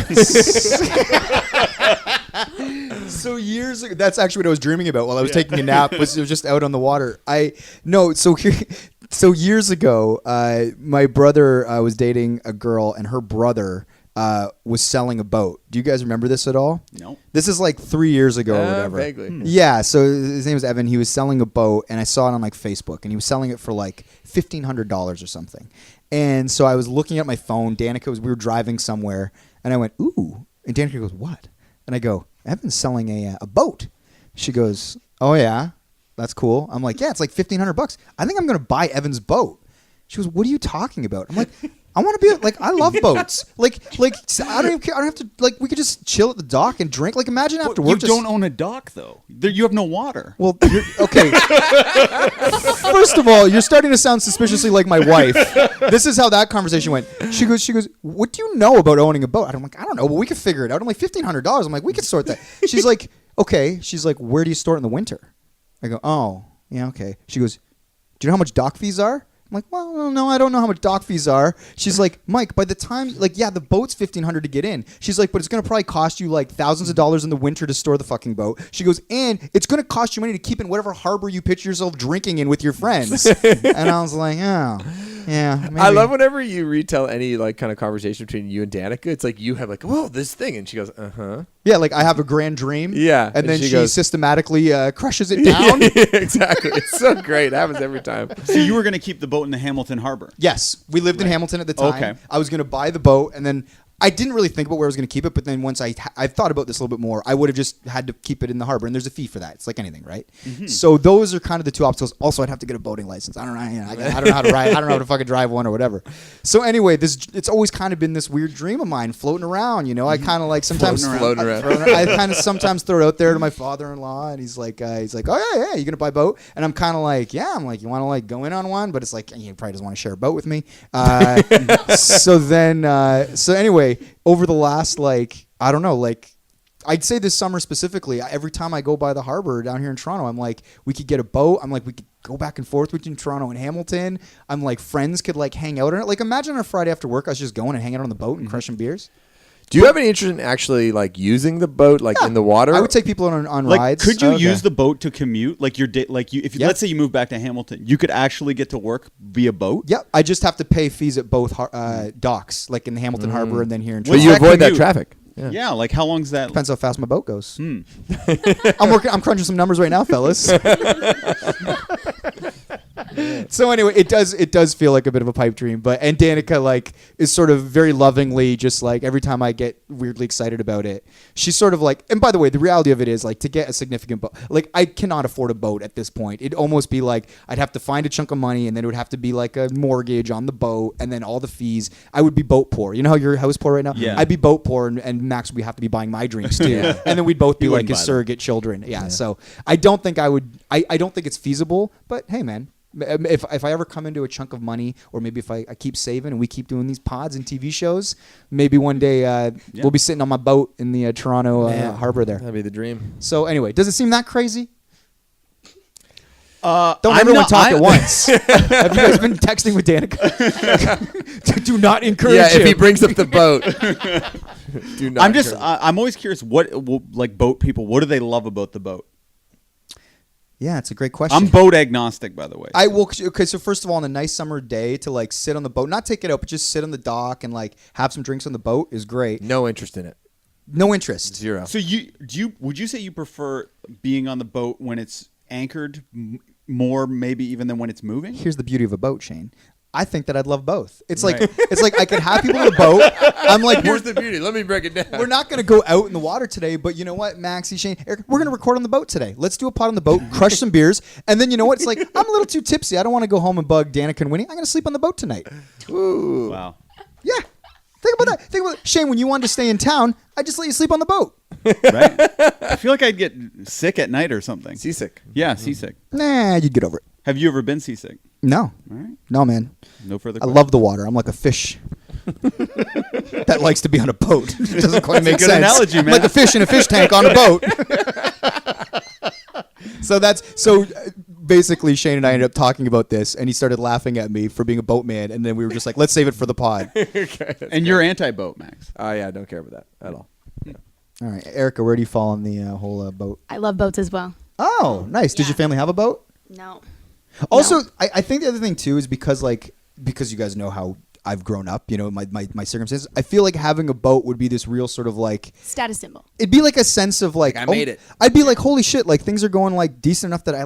So years ago, that's actually what I was dreaming about while I was taking a nap. It was just out on the water. So years ago, my brother was dating a girl, and her brother was selling a boat. Do you guys remember this at all? No. This is like 3 years ago or whatever. Vaguely. Yeah. So his name was Evan. He was selling a boat, and I saw it on like Facebook, and he was selling it for like $1,500 or something. And so I was looking at my phone. We were driving somewhere, and I went, "Ooh!" And Danica goes, "What?" And I go, "Evan's selling a boat." She goes, "Oh yeah, that's cool." I'm like, "Yeah, it's like $1,500. I think I'm gonna buy Evan's boat." She goes, "What are you talking about?" I'm like, "I want to be like, I love boats. Like I don't even care. I don't have to like. We could just chill at the dock and drink. Like imagine after work. You don't own a dock though. You have no water. Well, okay. First of all, you're starting to sound suspiciously like my wife. This is how that conversation went. She goes, "What do you know about owning a boat?" I'm like, "I don't know. Well, we could figure it out." I'm like, $1,500. I'm like, "We could sort that." She's like, "Okay." She's like, "Where do you store it in the winter?" I go, "Oh, yeah, okay." She goes, "Do you know how much dock fees are?" I'm like, "Well, no, I don't know how much dock fees are." She's like, "Mike, by the time, like, yeah, the boat's $1,500 to get in." She's like, "But it's going to probably cost you like thousands of dollars in the winter to store the fucking boat." She goes, "And it's going to cost you money to keep in whatever harbor you picture yourself drinking in with your friends." And I was like, "Oh, yeah." Maybe. I love whenever you retell any like kind of conversation between you and Danica. It's like you have like, "Whoa, this thing," and she goes, "Uh huh." Yeah, like I have a grand dream. Yeah, and then and she she goes- systematically crushes it down. Exactly. It's so great. It happens every time. So you were going to keep the boat in the Hamilton Harbor. Yes, we lived in Hamilton at the time. Okay. I was going to buy the boat, and then I didn't really think about where I was going to keep it. But then once I thought about this a little bit more, I would have just had to keep it in the harbor, and there's a fee for that. It's like anything, right? Mm-hmm. So those are kind of the two obstacles. Also, I'd have to get a boating license. I don't know. I don't know how to ride. I don't know how to fucking drive one or whatever. So anyway, it's always kind of been this weird dream of mine floating around. You know, I kind of like sometimes Floating around. I kind of sometimes throw it out there to my father-in-law, and he's like, "Oh yeah, you gonna buy a boat?" And I'm kind of like, "Yeah." I'm like, "You want to like go in on one?" But it's like he probably doesn't want to share a boat with me. So anyway, over the last like I don't know, like I'd say this summer specifically, every time I go by the harbor down here in Toronto, I'm like, we could get a boat. I'm like, we could go back and forth between Toronto and Hamilton. I'm like, friends could like hang out on it. Like imagine on a Friday after work, I was just going and hanging out on the boat and crushing beers. Do you have any interest in actually like using the boat like in the water? I would take people on Like, rides. could you Okay. use the boat to commute? Like your Yeah. let's say you move back to Hamilton, you could actually get to work via boat. Yep, I just have to pay fees at both docks, like in the Hamilton Harbor and then here in But Toronto. you What's that avoid that commute? traffic. Yeah. Like how long's that? Depends how fast my boat goes. I'm crunching some numbers right now, fellas. So anyway, it does feel like a bit of a pipe dream, and Danica like is sort of very lovingly just like every time I get weirdly excited about it, she's sort of like. And by the way, the reality of it is like to get a significant boat, like I cannot afford a boat at this point. It'd almost be like I'd have to find a chunk of money, and then it would have to be like a mortgage on the boat, and then all the fees. I would be boat poor. You know how you're house poor right now? Yeah. I'd be boat poor, and Max would have to be buying my drinks too, Yeah. and then we'd both be You like wouldn't his buy them. surrogate children. Yeah. So I don't think I would. I don't think it's feasible. But hey, man. If I ever come into a chunk of money, or maybe if I keep saving and we keep doing these pods and TV shows, maybe one day we'll be sitting on my boat in the Toronto harbor there. That'd be the dream. So anyway, does it seem that crazy? Don't I'm everyone not- talk I- at once. Have you guys been texting with Danica? Do not encourage Yeah, him. if he brings up the boat, do not. I'm just encourage- I'm always curious like boat people. What do they love about the boat? Yeah, it's a great question. I'm boat agnostic, by the way. I will. Okay, so first of all, on a nice summer day to like sit on the boat, not take it out, but just sit on the dock and like have some drinks on the boat is great. no interest in it. No interest. Zero. So would you say you prefer being on the boat when it's anchored more maybe even than when it's moving? Here's the beauty of a boat, Shane. I think that I'd love both. It's Right. like I could have people on a boat. I'm like, Here's the beauty. Let me break it down. we're not going to go out in the water today, but you know what, Maxie, Shane, Eric, we're going to record on the boat today. Let's do a pod on the boat, crush some beers, and then you know what? It's like I'm a little too tipsy. I don't want to go home and bug Danica and Winnie. I'm going to sleep on the boat tonight. Ooh. Wow. Yeah. Think about that. Think about it. Shane, when you wanted to stay in town, I just let you sleep on the boat. Right? I feel like I'd get sick at night or something. Seasick. Yeah, seasick. Nah, you'd get over it. Have you ever been seasick? No. All right. No, man. No further I questions. love the water. I'm like a fish that likes to be on a boat. It doesn't quite make good sense. analogy, I'm man. like a fish in a fish tank on a boat. So basically, Shane and I ended up talking about this, and he started laughing at me for being a boatman, and then we were just like, let's save it for the pod. And you're anti-boat, Max. Oh yeah, I don't care about that at all. All right, Erica, where do you fall on the whole boat? I love boats as well. Oh, nice. Did Yeah. your family have a boat? No. Also, No. I think the other thing too is because you guys know how I've grown up, you know, my circumstances. I feel like having a boat would be this real sort of like, Status symbol. it'd be like a sense of like, I made it. I'd be like, holy shit, like things are going like decent enough that I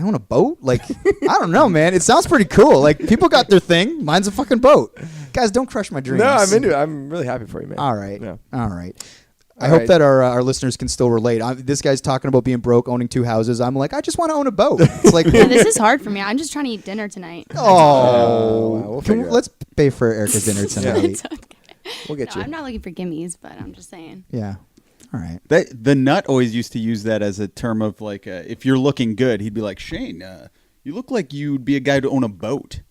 own a boat. Like, I don't know, man. It sounds pretty cool. Like people got their thing. Mine's a fucking boat. Guys, don't crush my dreams. No, I'm into it. I'm really happy for you, man. All right. Yeah. All right. I All hope right. that our listeners can still relate. This guy's talking about being broke, owning 2 houses. I'm like, I just want to own a boat. It's like, Yeah, this is hard for me. I'm just trying to eat dinner tonight. oh, we'll figure it out. let's pay for Erica's dinner tonight. It's okay. We'll get No, you. I'm not looking for gimmies, but I'm just saying. Yeah. All right. The nut always used to use that as a term of like, if you're looking good, he'd be like, Shane, you look like you'd be a guy to own a boat.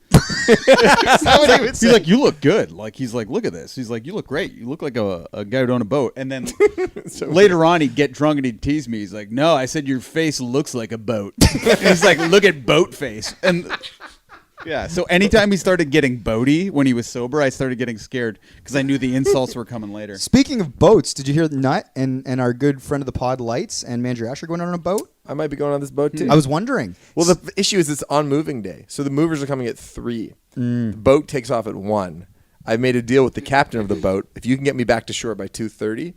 He's like, you look good. Like, he's like, look at this. He's like, you look great. You look like a guy who'd own a boat. And then later on, he'd get drunk and he'd tease me. He's like, no, I said your face looks like a boat. And he's like, look at boat face. And yeah, so anytime he started getting boaty when he was sober, I started getting scared because I knew the insults were coming later. Speaking of boats, did you hear Nut and our good friend of the pod, Lights, and Manager Ash are going on a boat? I might be going on this boat too. I was wondering. Well, the issue is it's on moving day, so the movers are coming at 3. The boat takes off at 1. I've made a deal with the captain of the boat. If you can get me back to shore by 2:30,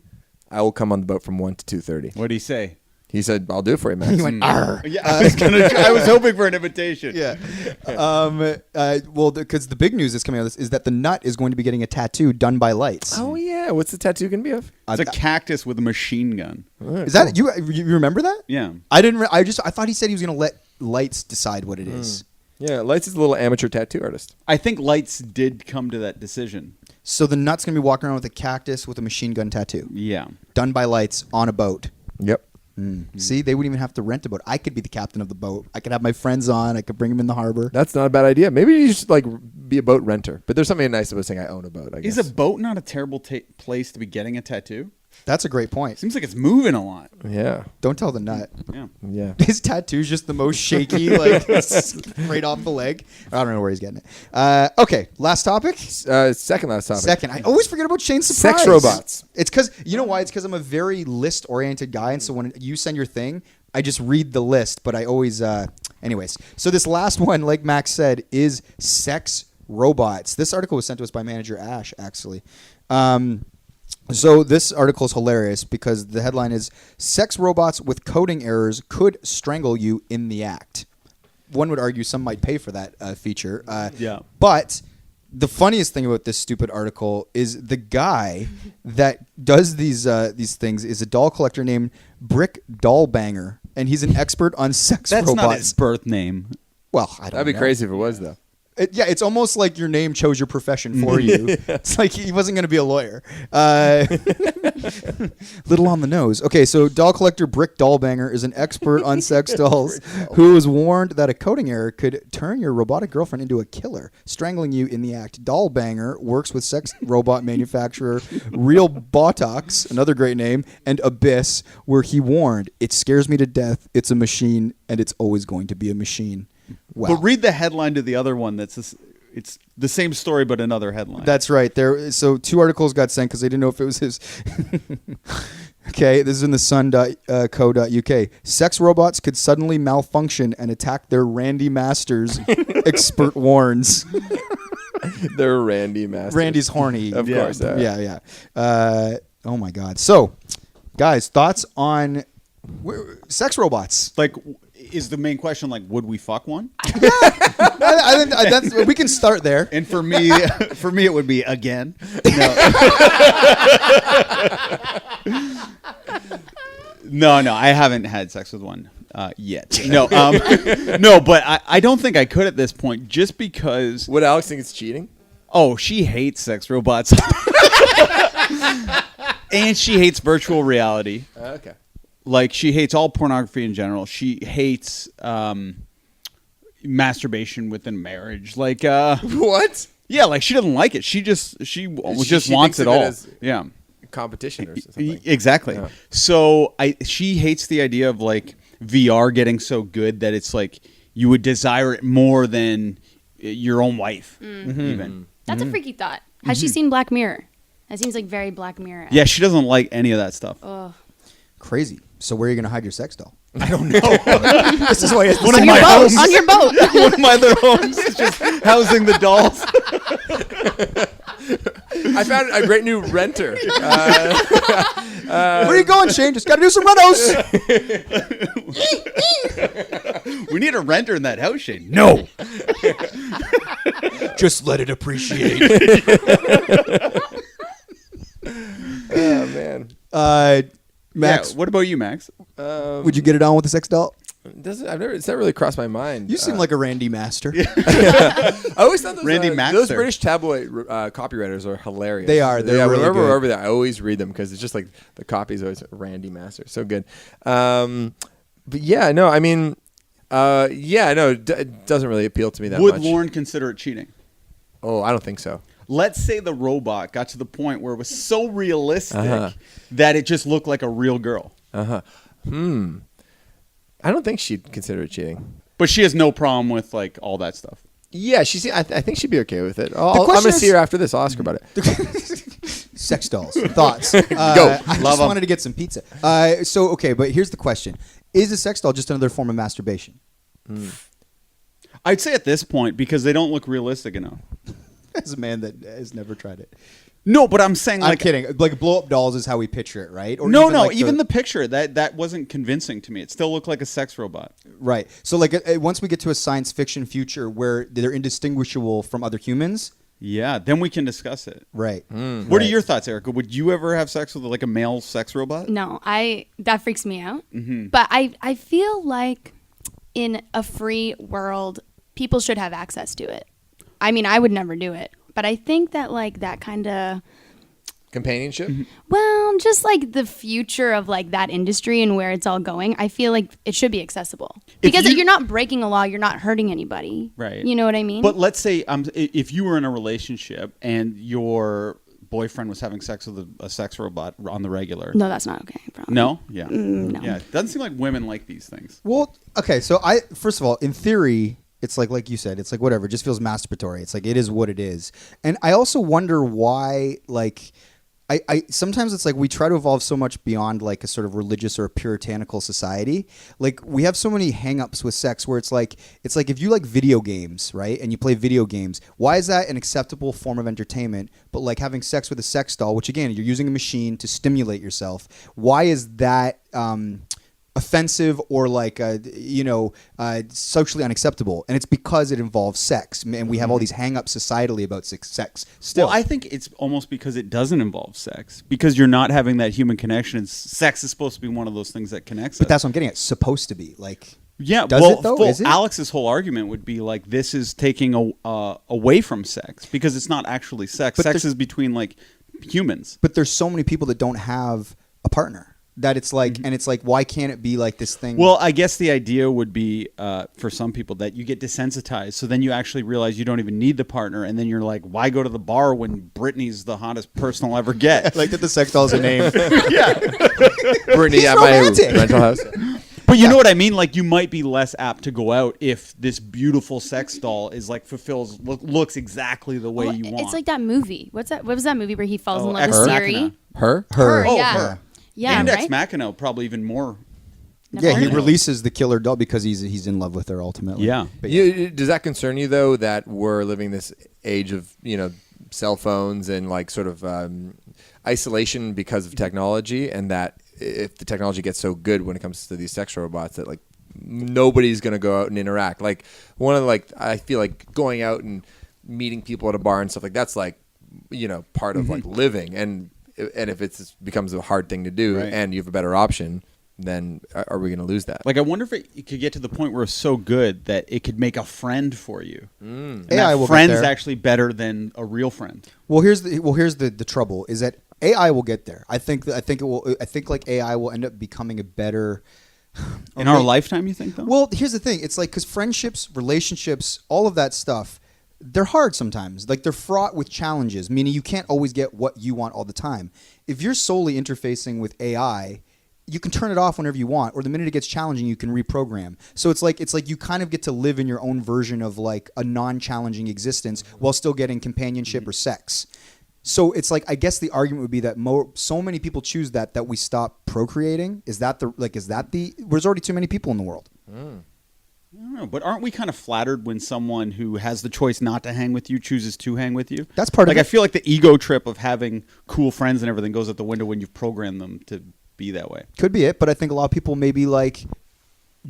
I will come on the boat from 1 to 2:30. What did he say? He said, "I'll do it for you, Max." He went, arr. Yeah, I was hoping for an invitation. Yeah. Well, because the big news that's coming out of this is that the Nut is going to be getting a tattoo done by Lights. Oh yeah, what's the tattoo gonna be of? It's a cactus with a machine gun. Is that you remember that? Yeah. I didn't. I thought he said he was going to let Lights decide what it is. Yeah, Lights is a little amateur tattoo artist. I think Lights did come to that decision. So the Nut's going to be walking around with a cactus with a machine gun tattoo Yeah. done by Lights on a boat. Yep. See, they wouldn't even have to rent a boat. I could be the captain of the boat. I could have my friends on. I could bring them in the harbor. That's not a bad idea. Maybe you should like be a boat renter. But there's something nice about saying I own a boat. I guess. Is a boat not a terrible place to be getting a tattoo? That's a great point. Seems like it's moving a lot. Yeah. Don't tell the Nut. Yeah. Yeah. His tattoo's just the most shaky, like right off the leg. I don't know where he's getting it. Okay, last topic. Second last topic. Second, I always forget about Shane's surprise. Sex robots. It's because you know why? It's because I'm a very list-oriented guy, and so when you send your thing, I just read the list. But I always, anyways. So this last one, like Max said, is sex robots. This article was sent to us by Manager Ash, actually. So this article is hilarious because the headline is "Sex robots with coding errors could strangle you in the act." One would argue some might pay for that feature. Yeah. But the funniest thing about this stupid article is the guy that does these things is a doll collector named Brick Dollbanger, and he's an expert on sex That's robots. not his birth name. Well, I don't That'd be know. crazy if it was though. Yeah, it's almost like your name chose your profession for you. It's like he wasn't going to be a lawyer. Little on the nose. Okay, so doll collector Brick Dollbanger is an expert on sex dolls who was warned that a coding error could turn your robotic girlfriend into a killer, strangling you in the act. Dollbanger works with sex robot manufacturer Real Botox, another great name, and Abyss, where he warned, "It scares me to death. It's a machine, and it's always going to be a machine." Wow. But read the headline to the other one. It's the same story, but another headline. That's right. So 2 articles got sent because they didn't know if it was his. Okay, this is in the sun.co.uk. Sex robots could suddenly malfunction and attack their Randy Masters, expert warns. They're Randy Masters. Randy's horny. Of course. Yeah. Oh, my God. So, guys, thoughts on sex robots? like, is the main question like, would we fuck one? I think that's, we can start there. And for me, it would be again. No, I haven't had sex with one yet. No, no, but I don't think I could at this point, just because. Would Alex think it's cheating? Oh, she hates sex robots, and she hates virtual reality. Okay. Like, she hates all pornography in general. She hates masturbation within marriage. Like, What? yeah, like she doesn't like it. She just wants thinks it of all. as Yeah. competition or something. Exactly. Yeah. So she hates the idea of like VR getting so good that it's like you would desire it more than your own wife. Even. That's a freaky thought. Has she seen Black Mirror? That seems like very Black Mirror. Yeah, she doesn't like any of that stuff. Ugh. Crazy. So where are you going to hide your sex doll? I don't know. This is why it's One of On my your boat. homes. On your boat. One of my other homes is just housing the dolls. I found a great new renter. where are you going, Shane? Just got to do some renos. We need a renter in that house, Shane. No. Just let it appreciate. Oh man. Max, Yeah, what about you, Max? would you get it on with the sex doll? It's not really crossed my mind. You seem like a Randy master. I always thought Randy those Maxter. British tabloid copywriters are hilarious. They are. They're really whenever good. we're over there, I always read them because it's just like the copy's always Randy Master. So good. But yeah, no, I mean, it doesn't really appeal to me that Would much. Lauren consider it cheating? Oh, I don't think so. Let's say the robot got to the point where it was so realistic that it just looked like a real girl. I don't think she'd consider it cheating. But she has no problem with like all that stuff. Yeah, I think she'd be okay with it. I'm going question to see is- her after this. I'll ask her about it. Sex dolls. Thoughts? Go. I Love just 'em. wanted to get some pizza. Okay, but here's the question. Is a sex doll just another form of masturbation? I'd say at this point because they don't look realistic enough. As a man that has never tried it. No, but I'm saying I'm like kidding. Like blow-up dolls is how we picture it, right? Or no, like even the picture that wasn't convincing to me. It still looked like a sex robot. Right. So like once we get to a science fiction future where they're indistinguishable from other humans, Yeah, then we can discuss it. right. What are your thoughts, Erica? Would you ever have sex with like a male sex robot? No, that freaks me out. But I feel like in a free world, people should have access to it. I mean, I would never do it, but I think that like that kind of Companionship? well, just like the future of like that industry and where it's all going, I feel like it should be accessible because you're not breaking a law, you're not hurting anybody. Right. You know what I mean? But let's say if you were in a relationship and your boyfriend was having sex with a sex robot on the regular. No, that's not okay. Probably. No? Yeah. No. Yeah. It doesn't seem like women like these things. Well, okay. So first of all, in theory, it's like you said, it's like whatever. It just feels masturbatory. It's like it is what it is. And I also wonder why, like, I sometimes it's like we try to evolve so much beyond like a sort of religious or a puritanical society. Like we have so many hang-ups with sex where it's like if you like video games, right? And you play video games, why is that an acceptable form of entertainment? But like having sex with a sex doll, which again, you're using a machine to stimulate yourself. Why is that offensive or like socially unacceptable? And it's because it involves sex, and we have all these hang-ups societally about sex still. Well, I think it's almost because it doesn't involve sex. Because you're not having that human connection. And sex is supposed to be one of those things that connects us. But that's what I'm getting at. Supposed to be like. Yeah, Does well, it though? Is it? Alex's whole argument would be like this is taking away from sex because it's not actually sex. But Sex is between like humans. But there's so many people that don't have a partner that it's like, and it's like, why can't it be like this thing? Well, I guess the idea would be for some people that you get desensitized, so then you actually realize you don't even need the partner, and then you're like, why go to the bar when Brittany's the hottest person I'll ever get? like that the sex doll is a name. Brittany at my romantic. rental house. But you know what I mean? Like you might be less apt to go out if this beautiful sex doll is like looks exactly the way you want. It's like that movie. What was that movie where he falls in love Ex with Machina. Siri? Her? Her. Oh, yeah. her. Yeah, and right? Ex Machina probably even more. Yeah, he Never. releases the killer doll because he's in love with her ultimately. Yeah. But Does that concern you though that we're living this age of cell phones and like sort of isolation because of technology, and that if the technology gets so good when it comes to these sex robots that like nobody's going to go out and interact? Like I feel like going out and meeting people at a bar and stuff like that's like part of like living, and if it becomes a hard thing to do, Right. and you have a better option, then are we going to lose that? Like I wonder if it could get to the point where it's so good that it could make a friend for you. And AI that will get friend's there. actually better than a real friend. Well, here's the trouble is that AI will get there. I think like AI will end up becoming a better. In our lifetime, you think, though? Well, here's the thing. It's like, because friendships, relationships, all of that stuff, they're hard sometimes. Like, they're fraught with challenges, meaning you can't always get what you want all the time. If you're solely interfacing with AI, you can turn it off whenever you want, or the minute it gets challenging, you can reprogram. So it's like you kind of get to live in your own version of like a non-challenging existence while still getting companionship or sex. So it's like, I guess the argument would be that so many people choose that we stop procreating. There's already too many people in the world. I don't know, but aren't we kind of flattered when someone who has the choice not to hang with you chooses to hang with you? That's part of it. I feel like the ego trip of having cool friends and everything goes out the window when you've programmed them to be that way. Could be it, but I think a lot of people maybe like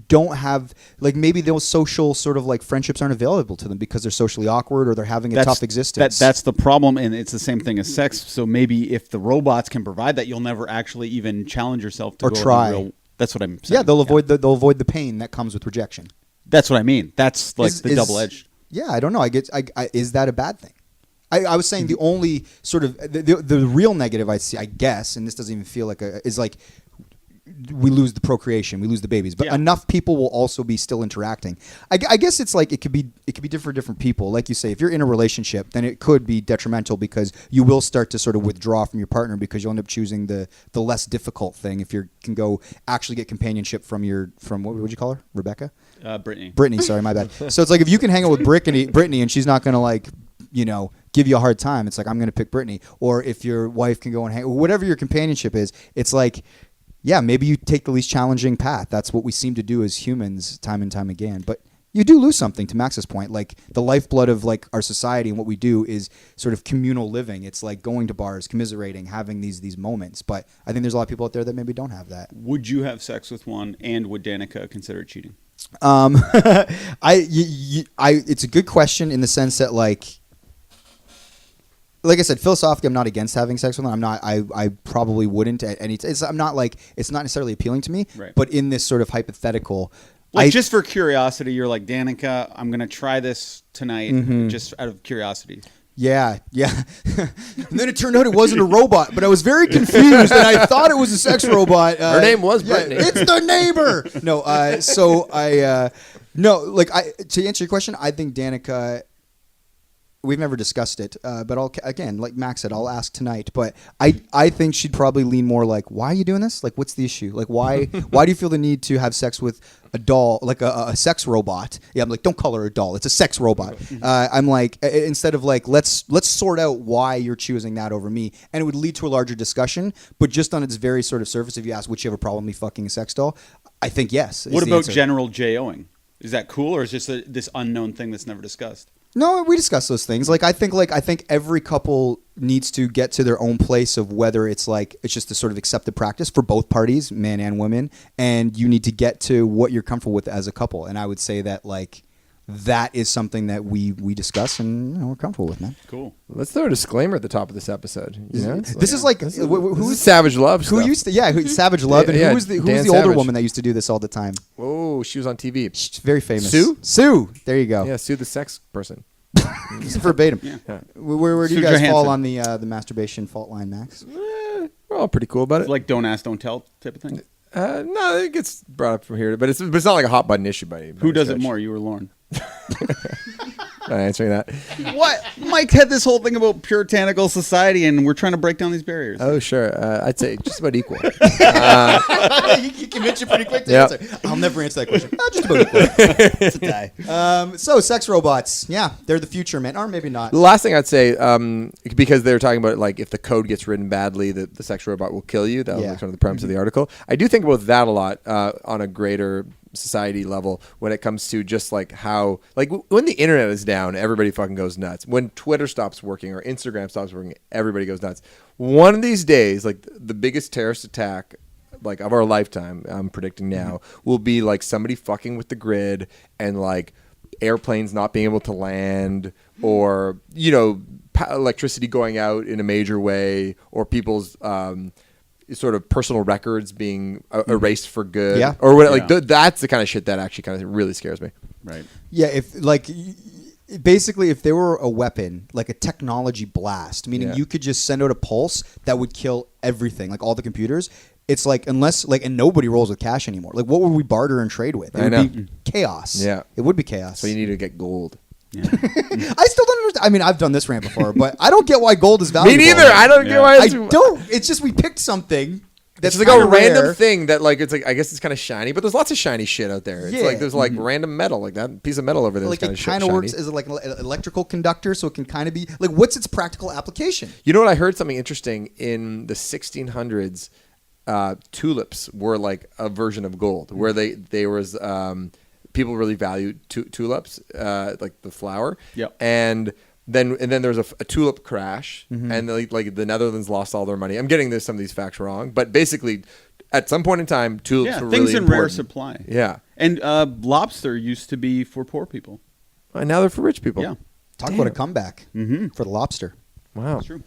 don't have, like, maybe those social sort of like friendships aren't available to them because they're socially awkward or they're having a tough existence. That's the problem, and it's the same thing as sex. So maybe if the robots can provide that, you'll never actually even challenge yourself to or go try. That's what I'm saying. Yeah, they'll avoid the pain that comes with rejection. That's what I mean. That's like the double edge. Yeah, I don't know. Is that a bad thing? I was saying the only sort of the real negative I see, I guess, and this doesn't even feel like is like, we lose the procreation, we lose the babies, but enough people will also be still interacting. I guess it's like it could be different for different people. Like you say, if you're in a relationship, then it could be detrimental because you will start to sort of withdraw from your partner because you'll end up choosing the less difficult thing. If you can go actually get companionship from what would you call her, Rebecca? Brittany, sorry, my bad. So it's like if you can hang out with Brittany and she's not going to like, give you a hard time, it's like, I'm going to pick Brittany. Or if your wife can go and hang, whatever your companionship is, it's like, yeah, maybe you take the least challenging path. That's what we seem to do as humans time and time again. But you do lose something, to Max's point. Like, the lifeblood of like our society and what we do is sort of communal living. It's like going to bars, commiserating, having these moments. But I think there's a lot of people out there that maybe don't have that. Would you have sex with one, and would Danica consider it cheating? It's a good question in the sense that like I said, philosophically, I'm not against having sex with them. I'm not. I probably wouldn't at any time. I'm not like, it's not necessarily appealing to me. Right. But in this sort of hypothetical, just for curiosity, you're like, Danica, I'm gonna try this tonight, just out of curiosity. Yeah. And then it turned out it wasn't a robot, but I was very confused, and I thought it was a sex robot. Her name was Brittany. It's the neighbor. No. To answer your question, I think Danica. We've never discussed it, but again, like Max said, I'll ask tonight. But I think she'd probably lean more like, why are you doing this? Like, what's the issue? Like, why do you feel the need to have sex with a doll, like a sex robot? Yeah, I'm like, don't call her a doll. It's a sex robot. I'm like, instead of like, let's sort out why you're choosing that over me. And it would lead to a larger discussion. But just on its very sort of surface, if you ask, would you have a problem me fucking a sex doll? I think yes. What about General J-O-ing? Is that cool, or is it just this unknown thing that's never discussed? No, we discuss those things. Like I think every couple needs to get to their own place of whether it's just a sort of accepted practice for both parties, men and women, and you need to get to what you're comfortable with as a couple. And I would say that that is something that we discuss and we're comfortable with, man. Cool. Let's throw a disclaimer at the top of this episode. This is who's Savage Love? Who stuff. used to Savage Love? And who was the older Savage. woman that used to do this all the time? Oh, she was on TV. She's very famous. Sue. There you go. Yeah, Sue the sex person. Verbatim. Yeah. Where do you guys fall on the masturbation fault line, Max? We're all pretty cool about it. Like don't ask, don't tell type of thing. No, it gets brought up from here, but it's not like a hot button issue by any Who does stretch. it more, you or Lauren? Not answering that. What? Mike had this whole thing about puritanical society, and we're trying to break down these barriers. Oh, sure. I'd say just about equal. He convinced you pretty quick to answer. I'll never answer that question. Just about equal. It's a die. So sex robots, yeah, they're the future, man, or maybe not. The last thing I'd say, because they were talking about like if the code gets written badly, the sex robot will kill you. That was kind of the premise of the article. I do think about that a lot on a greater society level when it comes to just like how, like when the internet is down, everybody fucking goes nuts. When Twitter stops working or Instagram stops working, everybody goes nuts. One of these days, like the biggest terrorist attack like of our lifetime, I'm predicting now, will be like somebody fucking with the grid and like airplanes not being able to land, or electricity going out in a major way, or people's sort of personal records being erased for good, or what, that's the kind of shit that actually kind of really scares me. Right. Yeah, if there were a weapon, like a technology blast, meaning you could just send out a pulse that would kill everything, like all the computers, it's like unless like and nobody rolls with cash anymore. Like what would we barter and trade with? It would be chaos. Yeah. It would be chaos. So you need to get gold. I still don't understand. I mean, I've done this rant before, but I don't get why gold is valuable. Me neither. I don't get why. I don't. It's just we picked something that's like a random rare. thing that like it's like I guess it's kind of shiny, but there's lots of shiny shit out there. It's Yeah. like there's like random metal, like that piece of metal over there. Like kind it kind of works as like an electrical conductor, so it can kind of be like what's its practical application? You know what? I heard something interesting in the 1600s. Tulips were like a version of gold, where they was people really valued tulips, like the flower. Yep. And then there was a tulip crash, and like the Netherlands lost all their money. I'm getting some of these facts wrong, but basically, at some point in time, tulips were things really in rare important. supply. Yeah. And lobster used to be for poor people. And now they're for rich people. Yeah. Talk about a comeback for the lobster. Wow. That's true.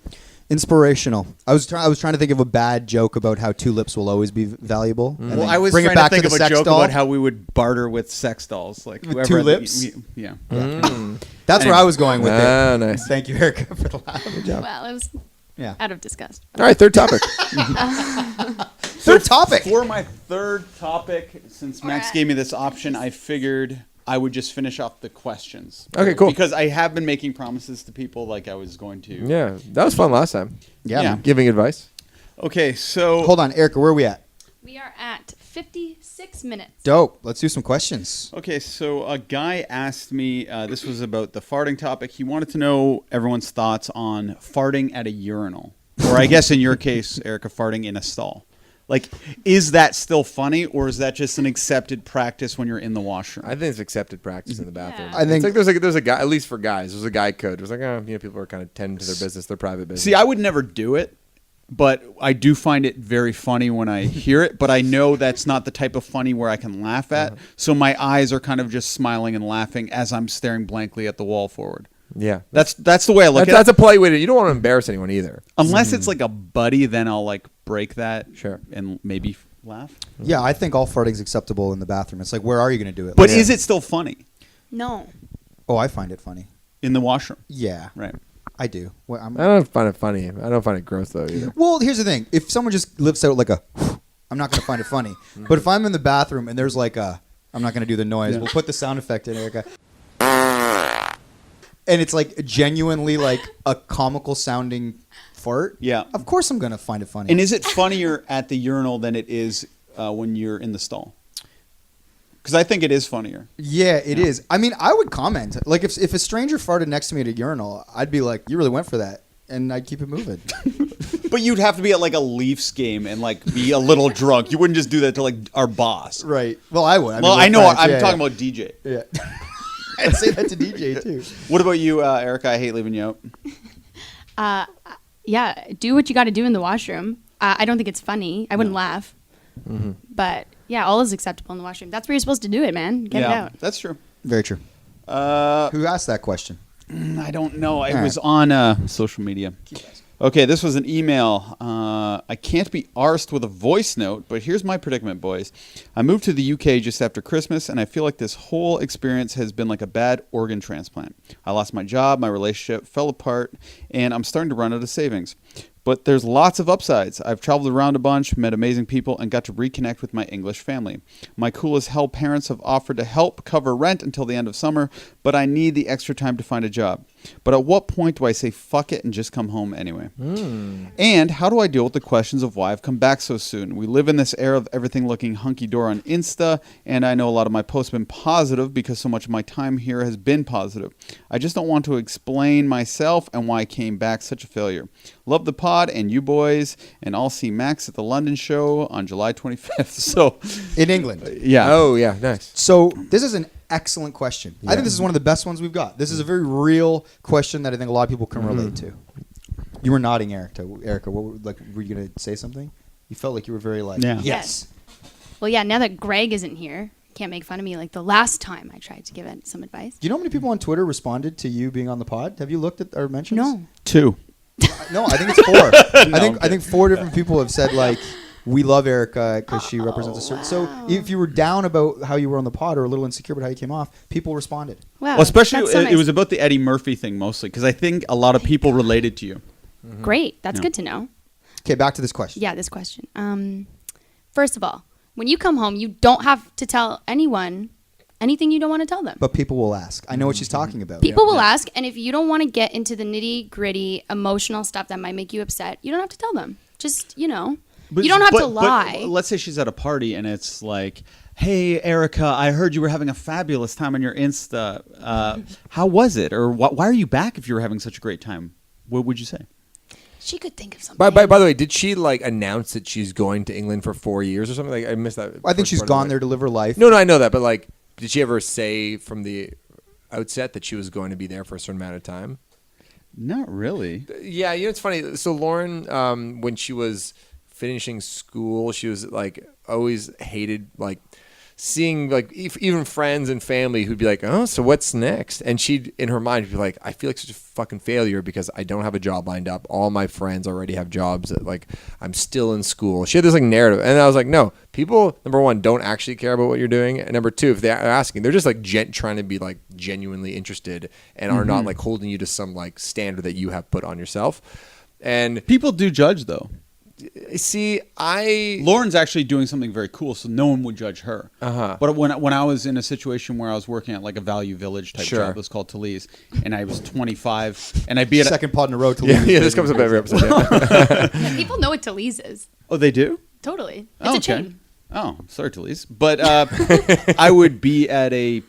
Inspirational. I was trying to think of a bad joke about how tulips will always be valuable. and Well, then I was bring it trying back to think the of a sex joke doll. about how we would barter with sex dolls, like With whoever tulips? Yeah. That's where I was going with Ah, it. nice. Thank you, Erica, for the laugh. Good job. Well, it was Yeah. out of disgust. All right, third topic. Third topic. For my third topic, since Max Alright. gave me this option, I figured I would just finish off the questions. Okay, cool. Because I have been making promises to people like I was going to. Yeah, that was fun last time. Yeah. Yeah. man. Giving advice. Okay, so Hold on, Erica, where are we at? We are at 56 minutes. Dope. Let's do some questions. Okay, so a guy asked me, this was about the farting topic. He wanted to know everyone's thoughts on farting at a urinal. Or I guess in your case, Erica, farting in a stall. Like, is that still funny, or is that just an accepted practice when you're in the washroom? I think it's accepted practice in the bathroom. Yeah. I think- it's like there's a guy, at least for guys, there's a guy code. It's like, people are kind of tending to their business, their private business. See, I would never do it, but I do find it very funny when I hear it. But I know that's not the type of funny where I can laugh at. So my eyes are kind of just smiling and laughing as I'm staring blankly at the wall forward. Yeah, That's the way I look at that's it. a polite way to. You don't want to embarrass anyone either. Unless it's like a buddy, then I'll like break that, Sure. and maybe laugh. Yeah, I think all farting's acceptable in the bathroom. It's like, where are you going to do it? But Like, is it still funny No. Oh, I find it funny. in the washroom? Yeah, Right. I do. Well, I don't find it funny. I don't find it gross though either. well, here's the thing. If someone just lifts out like a, I'm not going to find it funny. But if I'm in the bathroom and there's like a, I'm not going to do the noise. Yeah. We'll put the sound effect in, Erica. And it's like genuinely like a comical sounding fart. Yeah. Of course I'm going to find it funny. And is it funnier at the urinal than it is when you're in the stall? Because I think it is funnier. Yeah, it is. I mean, I would comment. Like, if a stranger farted next to me at a urinal, I'd be like, you really went for that. And I'd keep it moving. But you'd have to be at like a Leafs game and like be a little drunk. You wouldn't just do that to like our boss. Right. Well, I would. Well, we're I know. friends. I'm Yeah, talking yeah. about DJ. Yeah. I'd say that to DJ, too. What about you, Erica? I hate leaving you out. Yeah, do what you got to do in the washroom. I don't think it's funny. I wouldn't laugh. But yeah, all is acceptable in the washroom. That's where you're supposed to do it, man. Get it out. That's true. Very true. Who asked that question? I don't know. It All was on social media. Okay, this was an email. I can't be arsed with a voice note, but here's my predicament, boys. I moved to the UK just after Christmas, and I feel like this whole experience has been like a bad organ transplant. I lost my job, my relationship fell apart, and I'm starting to run out of savings. But there's lots of upsides. I've traveled around a bunch, met amazing people, and got to reconnect with my English family. My cool as hell parents have offered to help cover rent until the end of summer, but I need the extra time to find a job. But at what point do I say fuck it and just come home anyway? And how do I deal with the questions of why I've come back so soon? We live in this era of everything looking hunky-dory on Insta, and I know a lot of my posts have been positive because so much of my time here has been positive. I just don't want to explain myself and why I came back such a failure. Love the pod and you boys, and I'll see Max at the London show on July 25th. So, In England. yeah. Oh yeah, nice. So this is an excellent question. I think this is one of the best ones we've got. This is a very real question that I think a lot of people can relate to. You were nodding, Erica. What were you going to say something? You felt like you were very like, Yeah. yes. Well, yeah, now that Greg isn't here, can't make fun of me like the last time I tried to give it some advice. Do you know how many people on Twitter responded to you being on the pod? Have you looked at our mentions? No. 2. No, I think it's 4. No, I think 4 different people have said like, we love Erica because she represents a certain. So if you were down about how you were on the pod or a little insecure about how you came off, people responded. Wow. Well, especially that's so it nice. was about the Eddie Murphy thing mostly, because I think a lot of people related to you. Great. That's Yeah. good to know. Okay, back to this question. Yeah, this question. first of all, when you come home, you don't have to tell anyone anything you don't want to tell them. But people will ask. I know what she's talking about. People will ask, and if you don't want to get into the nitty-gritty emotional stuff that might make you upset, you don't have to tell them. Just, you don't have to lie. But let's say she's at a party and it's like, hey, Erica, I heard you were having a fabulous time on your Insta. How was it? Or why are you back if you were having such a great time? What would you say? She could think of something. By the way, did she like announce that she's going to England for 4 years or something? Like I missed that. I think she's gone there to live her life. No, I know that, but like, did she ever say from the outset that she was going to be there for a certain amount of time? Not really. Yeah, it's funny. So Lauren, when she was finishing school, she was like always hated like seeing like even friends and family who'd be like, oh, so what's next? And she'd in her mind be like, I feel like such a fucking failure because I don't have a job lined up. All my friends already have jobs. Like I'm still in school. She had this like narrative, and I was like, no, people, number one, don't actually care about what you're doing, and number two, if they're asking, they're just like trying to be like genuinely interested and are not like holding you to some like standard that you have put on yourself. And People do judge though. see, Lauren's actually doing something very cool, so no one would judge her. But when I was in a situation where I was working at like a Value Village type job, it was called Talese, and I was 25, and I'd be at Second pod in a row to yeah, this comes up every episode. Yeah. People know what Talese is. Oh, they do? Totally. It's a chain. Oh, sorry, Talese. But I would be at a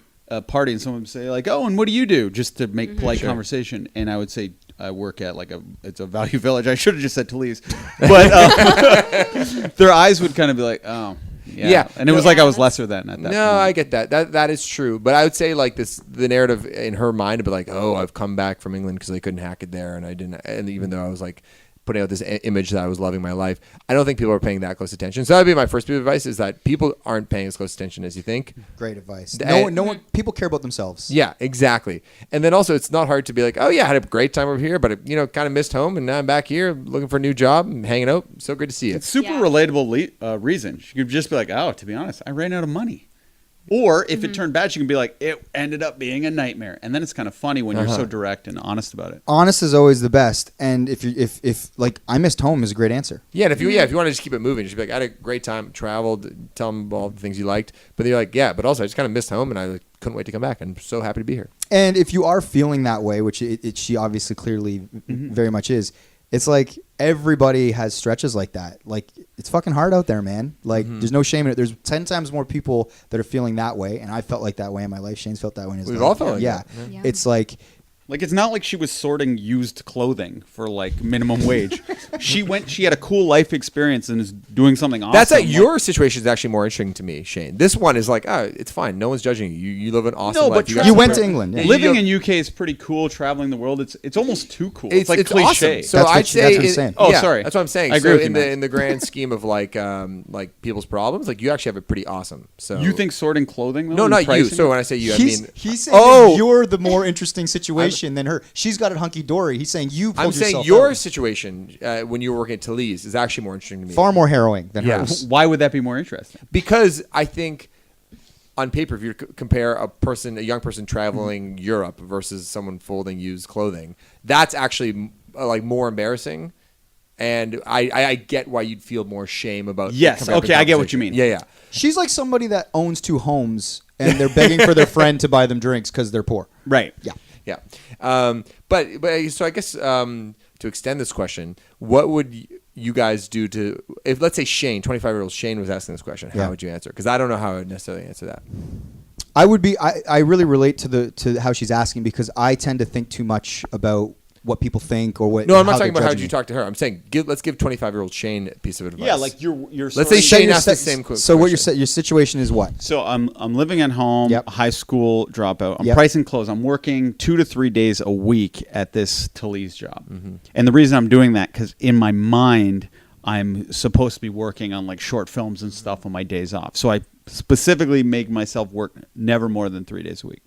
party and someone would say like, oh, and what do you do? Just to make polite conversation, and I would say, I work at it's a Value Village. I should have just said Talese, but their eyes would kind of be like, oh, yeah. And it was like I was lesser than at that point. I get that. That is true. But I would say like the narrative in her mind would be like, oh, I've come back from England because I couldn't hack it there, and I didn't. And even though I was like putting out this image that I was loving my life, I don't think people are paying that close attention. So that would be my first bit of advice: is that people aren't paying as close attention as you think. Great advice. No one. People care about themselves. Yeah, exactly. And then also, it's not hard to be like, oh yeah, I had a great time over here, but I, kind of missed home, and now I'm back here looking for a new job and hanging out. So good to see you. It's super relatable reason. She could just be like, oh, to be honest, I ran out of money. Or if it turned bad, she can be like, it ended up being a nightmare. And then it's kind of funny when you're so direct and honest about it. Honest is always the best. And if like I missed home is a great answer. Yeah, and if you want to just keep it moving, just be like, I had a great time, traveled, tell them all the things you liked. But you're like, yeah, but also I just kind of missed home, and I couldn't wait to come back. I'm so happy to be here. And if you are feeling that way, which she obviously clearly very much is, it's like everybody has stretches like that. Like it's fucking hard out there, man. Like there's no shame in it. There's 10 times more people that are feeling that way, and I felt like that way in my life. Shane's felt that way in his life. We've all felt like that. Yeah. It's like it's not like she was sorting used clothing for like minimum wage. She had a cool life experience and is doing something awesome. That's like your situation is actually more interesting to me, Shane. This one is like, it's fine. No one's judging you. You live an awesome life. You went to England. Yeah. Living in UK is pretty cool. Traveling the world, it's almost too cool. It's like cliche. Awesome. So I'd say, sorry. That's what I'm saying. I agree with you, in the grand scheme of like people's problems, like you actually have it pretty awesome. So you think sorting clothing? Though, no, not you. So when I say you, I mean he's saying you're the more interesting situation than her. She's got it hunky dory. He's saying you. I'm saying your situation when you were working at Talese is actually more interesting to me. Far more harrowing than hers. Why would that be more interesting? Because I think on paper, if you compare a young person traveling Europe versus someone folding used clothing, that's actually like more embarrassing. And I get why you'd feel more shame about. Yes. Okay, I get what you mean. Yeah. She's like somebody that owns 2 homes and they're begging for their friend to buy them drinks because they're poor. Right. Yeah. But so I guess to extend this question, what would you guys do if let's say Shane, 25-year-old Shane was asking this question, how would you answer? Because I don't know how I would necessarily answer that. I would be. I really relate to how she's asking because I tend to think too much about what people think or what. No, I'm not talking about how you talk to her. I'm saying let's give 25-year-old Shane a piece of advice. Yeah, like you're. Let's say Shane asked the same question. So what your situation is what? So I'm living at home, high school dropout. I'm Yep. pricing clothes. I'm working 2 to 3 days a week at this Talese job, and the reason I'm doing that because in my mind I'm supposed to be working on like short films and stuff on my days off. So I specifically make myself work never more than 3 days a week.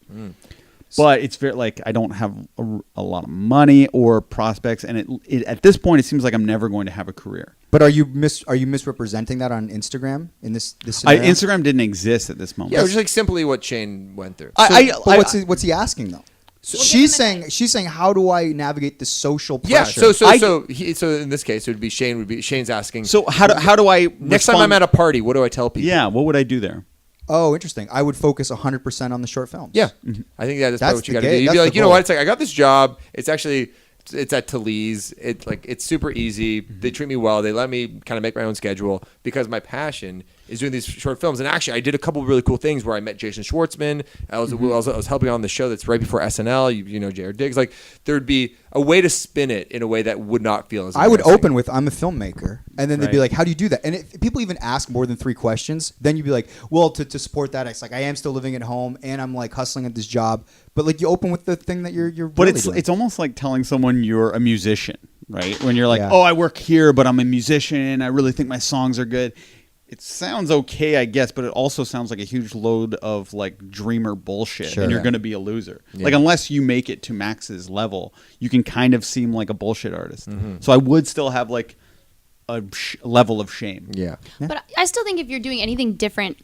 But it's very like I don't have a lot of money or prospects, and it at this point it seems like I'm never going to have a career. But are you misrepresenting that on Instagram in this scenario? Instagram didn't exist at this moment. Yeah, it was just like simply what Shane went through. But what's he asking though? So We'll she's give him a saying how do I navigate the social Yeah. pressure? So in this case, it would be Shane's asking. So how do I next time I'm at a party, what do I tell people? Yeah, what would I do there? Oh, interesting. I would focus 100% on the short films. Yeah. I think that's probably what you got to do. You'd that's be like, the you know goal. what? It's like I got this job. It's actually. It's at Talese. It's super easy. They treat me well. They let me kind of make my own schedule because my passion is doing these short films. And actually, I did a couple of really cool things where I met Jason Schwartzman. I was helping on the show that's right before SNL. You know, J.R. Diggs. Like there would be a way to spin it in a way that would not feel as. I would embarrassing. open with I'm a filmmaker, and then they'd be Right. like, "How do you do that?" And if people even ask more than 3 questions, then you'd be like, "Well, to support that, it's like I am still living at home and I'm like hustling at this job." But like you open with the thing that you're. But really doing. it's almost like telling someone you're a musician, right? When you're like, Yeah. oh, I work here, but I'm a musician. I really think my songs are good. It sounds okay, I guess, but it also sounds like a huge load of like dreamer bullshit, Sure. and you're Yeah. going to be a loser. Yeah. Like unless you make it to Max's level, you can kind of seem like a bullshit artist. So I would still have like a level of shame. Yeah. But I still think if you're doing anything different,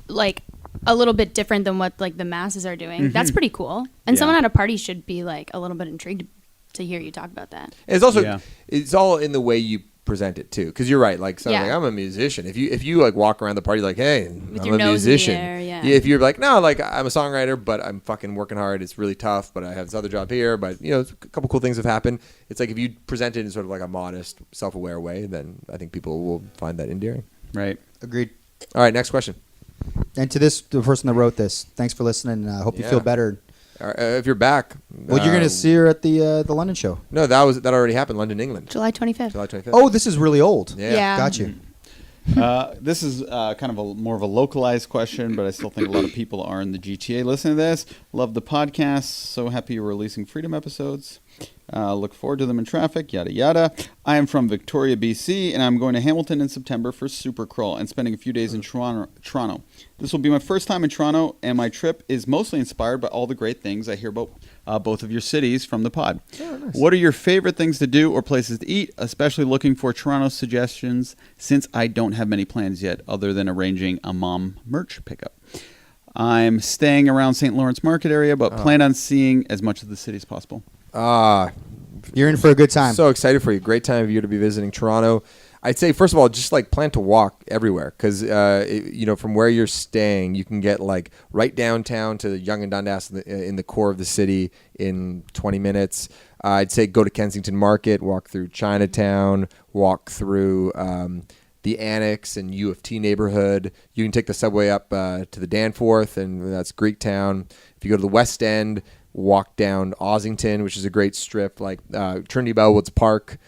like a little bit different than what like the masses are doing, that's pretty cool. And Yeah. someone at a party should be like a little bit intrigued to hear you talk about that. And it's also Yeah. it's all in the way you present it too, because you're right. Like, so Yeah. like I'm a musician. If you like walk around the party like, hey, With I'm your a nose in the musician. air, yeah. If you're like, no, like I'm a songwriter, but I'm fucking working hard. It's really tough, but I have this other job here. But you know, a couple cool things have happened. It's like if you present it in sort of like a modest, self-aware way, then I think people will find that endearing. Right. Agreed. All right, next question. And to the person that wrote this, thanks for listening. I hope you Yeah. feel better. If you're back, Well, you're gonna see her at the London show. No, that already happened. London, England, July 25th. July 25th. Oh, this is really old. Yeah. Got you. This is kind of more of a localized question, but I still think a lot of people are in the GTA listening to this. Love the podcast. So happy you're releasing Freedom episodes. Look forward to them in traffic, yada, yada. I am from Victoria, BC, and I'm going to Hamilton in September for Supercrawl and spending a few days in Toronto. This will be my first time in Toronto, and my trip is mostly inspired by all the great things I hear about both of your cities from the pod. Oh, nice. What are your favorite things to do or places to eat, especially looking for Toronto suggestions since I don't have many plans yet other than arranging a mom merch pickup. I'm staying around St. Lawrence Market area, but plan on seeing as much of the city as possible. You're in for a good time. So excited for you. Great time of year to be visiting Toronto. I'd say, first of all, just like plan to walk everywhere because, you know, from where you're staying, you can get like right downtown to Yonge and Dundas in the core of the city in 20 minutes. I'd say go to Kensington Market, walk through Chinatown, walk through the Annex and U of T neighborhood. You can take the subway up to the Danforth, and that's Greektown. If you go to the West End, walk down Ossington, which is a great strip, like Trinity Bellwoods Park.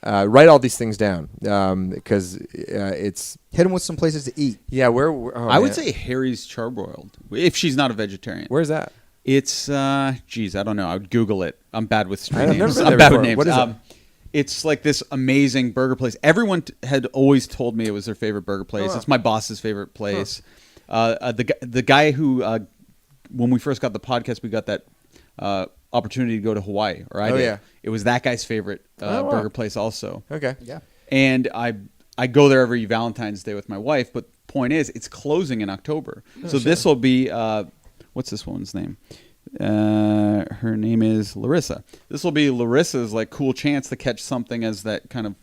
Write all these things down because it's Hit them with some places to eat. yeah. Where I would say Harry's Charbroiled, if she's not a vegetarian. where's that? It's, geez, I don't know. I would Google it. I'm bad with street I've never names. been I'm there bad before. with names. What is it? It's like this amazing burger place. Everyone had always told me it was their favorite burger place. It's my boss's favorite place. The guy who, when we first got the podcast, we got that opportunity to go to Hawaii, or I Oh, did. yeah. It was that guy's favorite wow. burger place also. Okay. Yeah. And I go there every Valentine's Day with my wife, but point is, it's closing in October. So this will be, what's this woman's name? Her name is Larissa. This will be Larissa's like cool chance to catch something as that kind of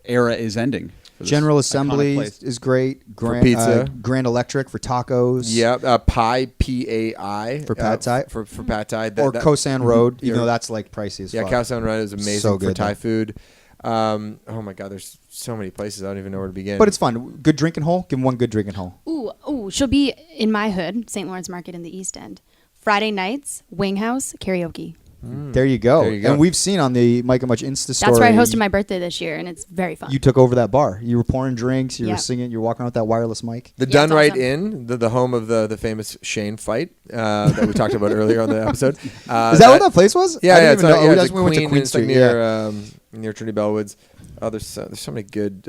era is ending. for this General iconic Assembly place. is great. Grand, pizza. Grand Electric for tacos. Yeah. Pai Pai For pad thai? for pad thai. Or Kosan Road, even Yeah. though that's like pricey as Yeah, fuck. Khao San Road is amazing So for good, Thai though. food. Oh my God, there's so many places I don't even know where to begin. But it's fun. Good drinking hole. Give them one good drinking hole. Ooh, she'll be in my hood, St. Lawrence Market in the East End. Friday nights, Wing House, karaoke. There you go. There you go. And we've seen on the Mike and Much Insta story. That's where I hosted my birthday this year, and it's very fun. You took over that bar. You were pouring drinks. You were Yeah. singing. You were walking out with that wireless mic. The Yeah, Done it's Right awesome. Inn, the home of the famous Shane fight that we talked about earlier on the episode. Is that what that place was? Yeah, I yeah. didn't It's even know. yeah, We it's just a went to Queen, Queen it's like Street. near near Trinity Bellwoods. Oh, there's so many good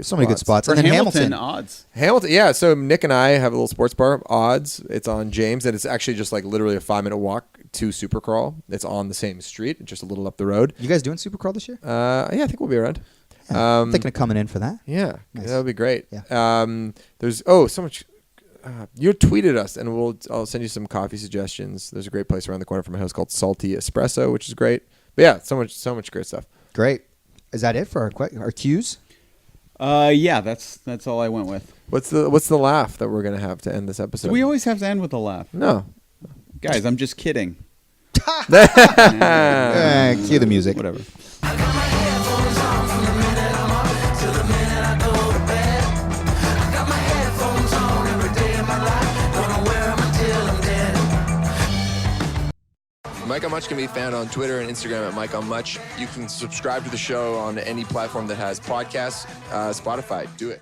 So many good spots. For And then Hamilton, Hamilton. odds. Hamilton, yeah. So Nick and I have a little sports bar, Odds. It's on James, and it's actually just like literally a 5-minute walk to Supercrawl. It's on the same street, just a little up the road. You guys doing Supercrawl this year? Yeah, I think we'll be around. I'm thinking of coming in for that. Yeah, Nice. that would be great. Yeah. There's so much. You tweeted us, and I'll send you some coffee suggestions. There's a great place around the corner from my house called Salty Espresso, which is great. But yeah, so much great stuff. Great. Is that it for our cues? Yeah, that's all I went with. What's the laugh that we're gonna have to end this episode? We always have to end with a laugh. No, guys, I'm just kidding. Cue the music. Whatever. Mike on Much can be found on Twitter and Instagram at Mike on Much. You can subscribe to the show on any platform that has podcasts. Spotify, do it.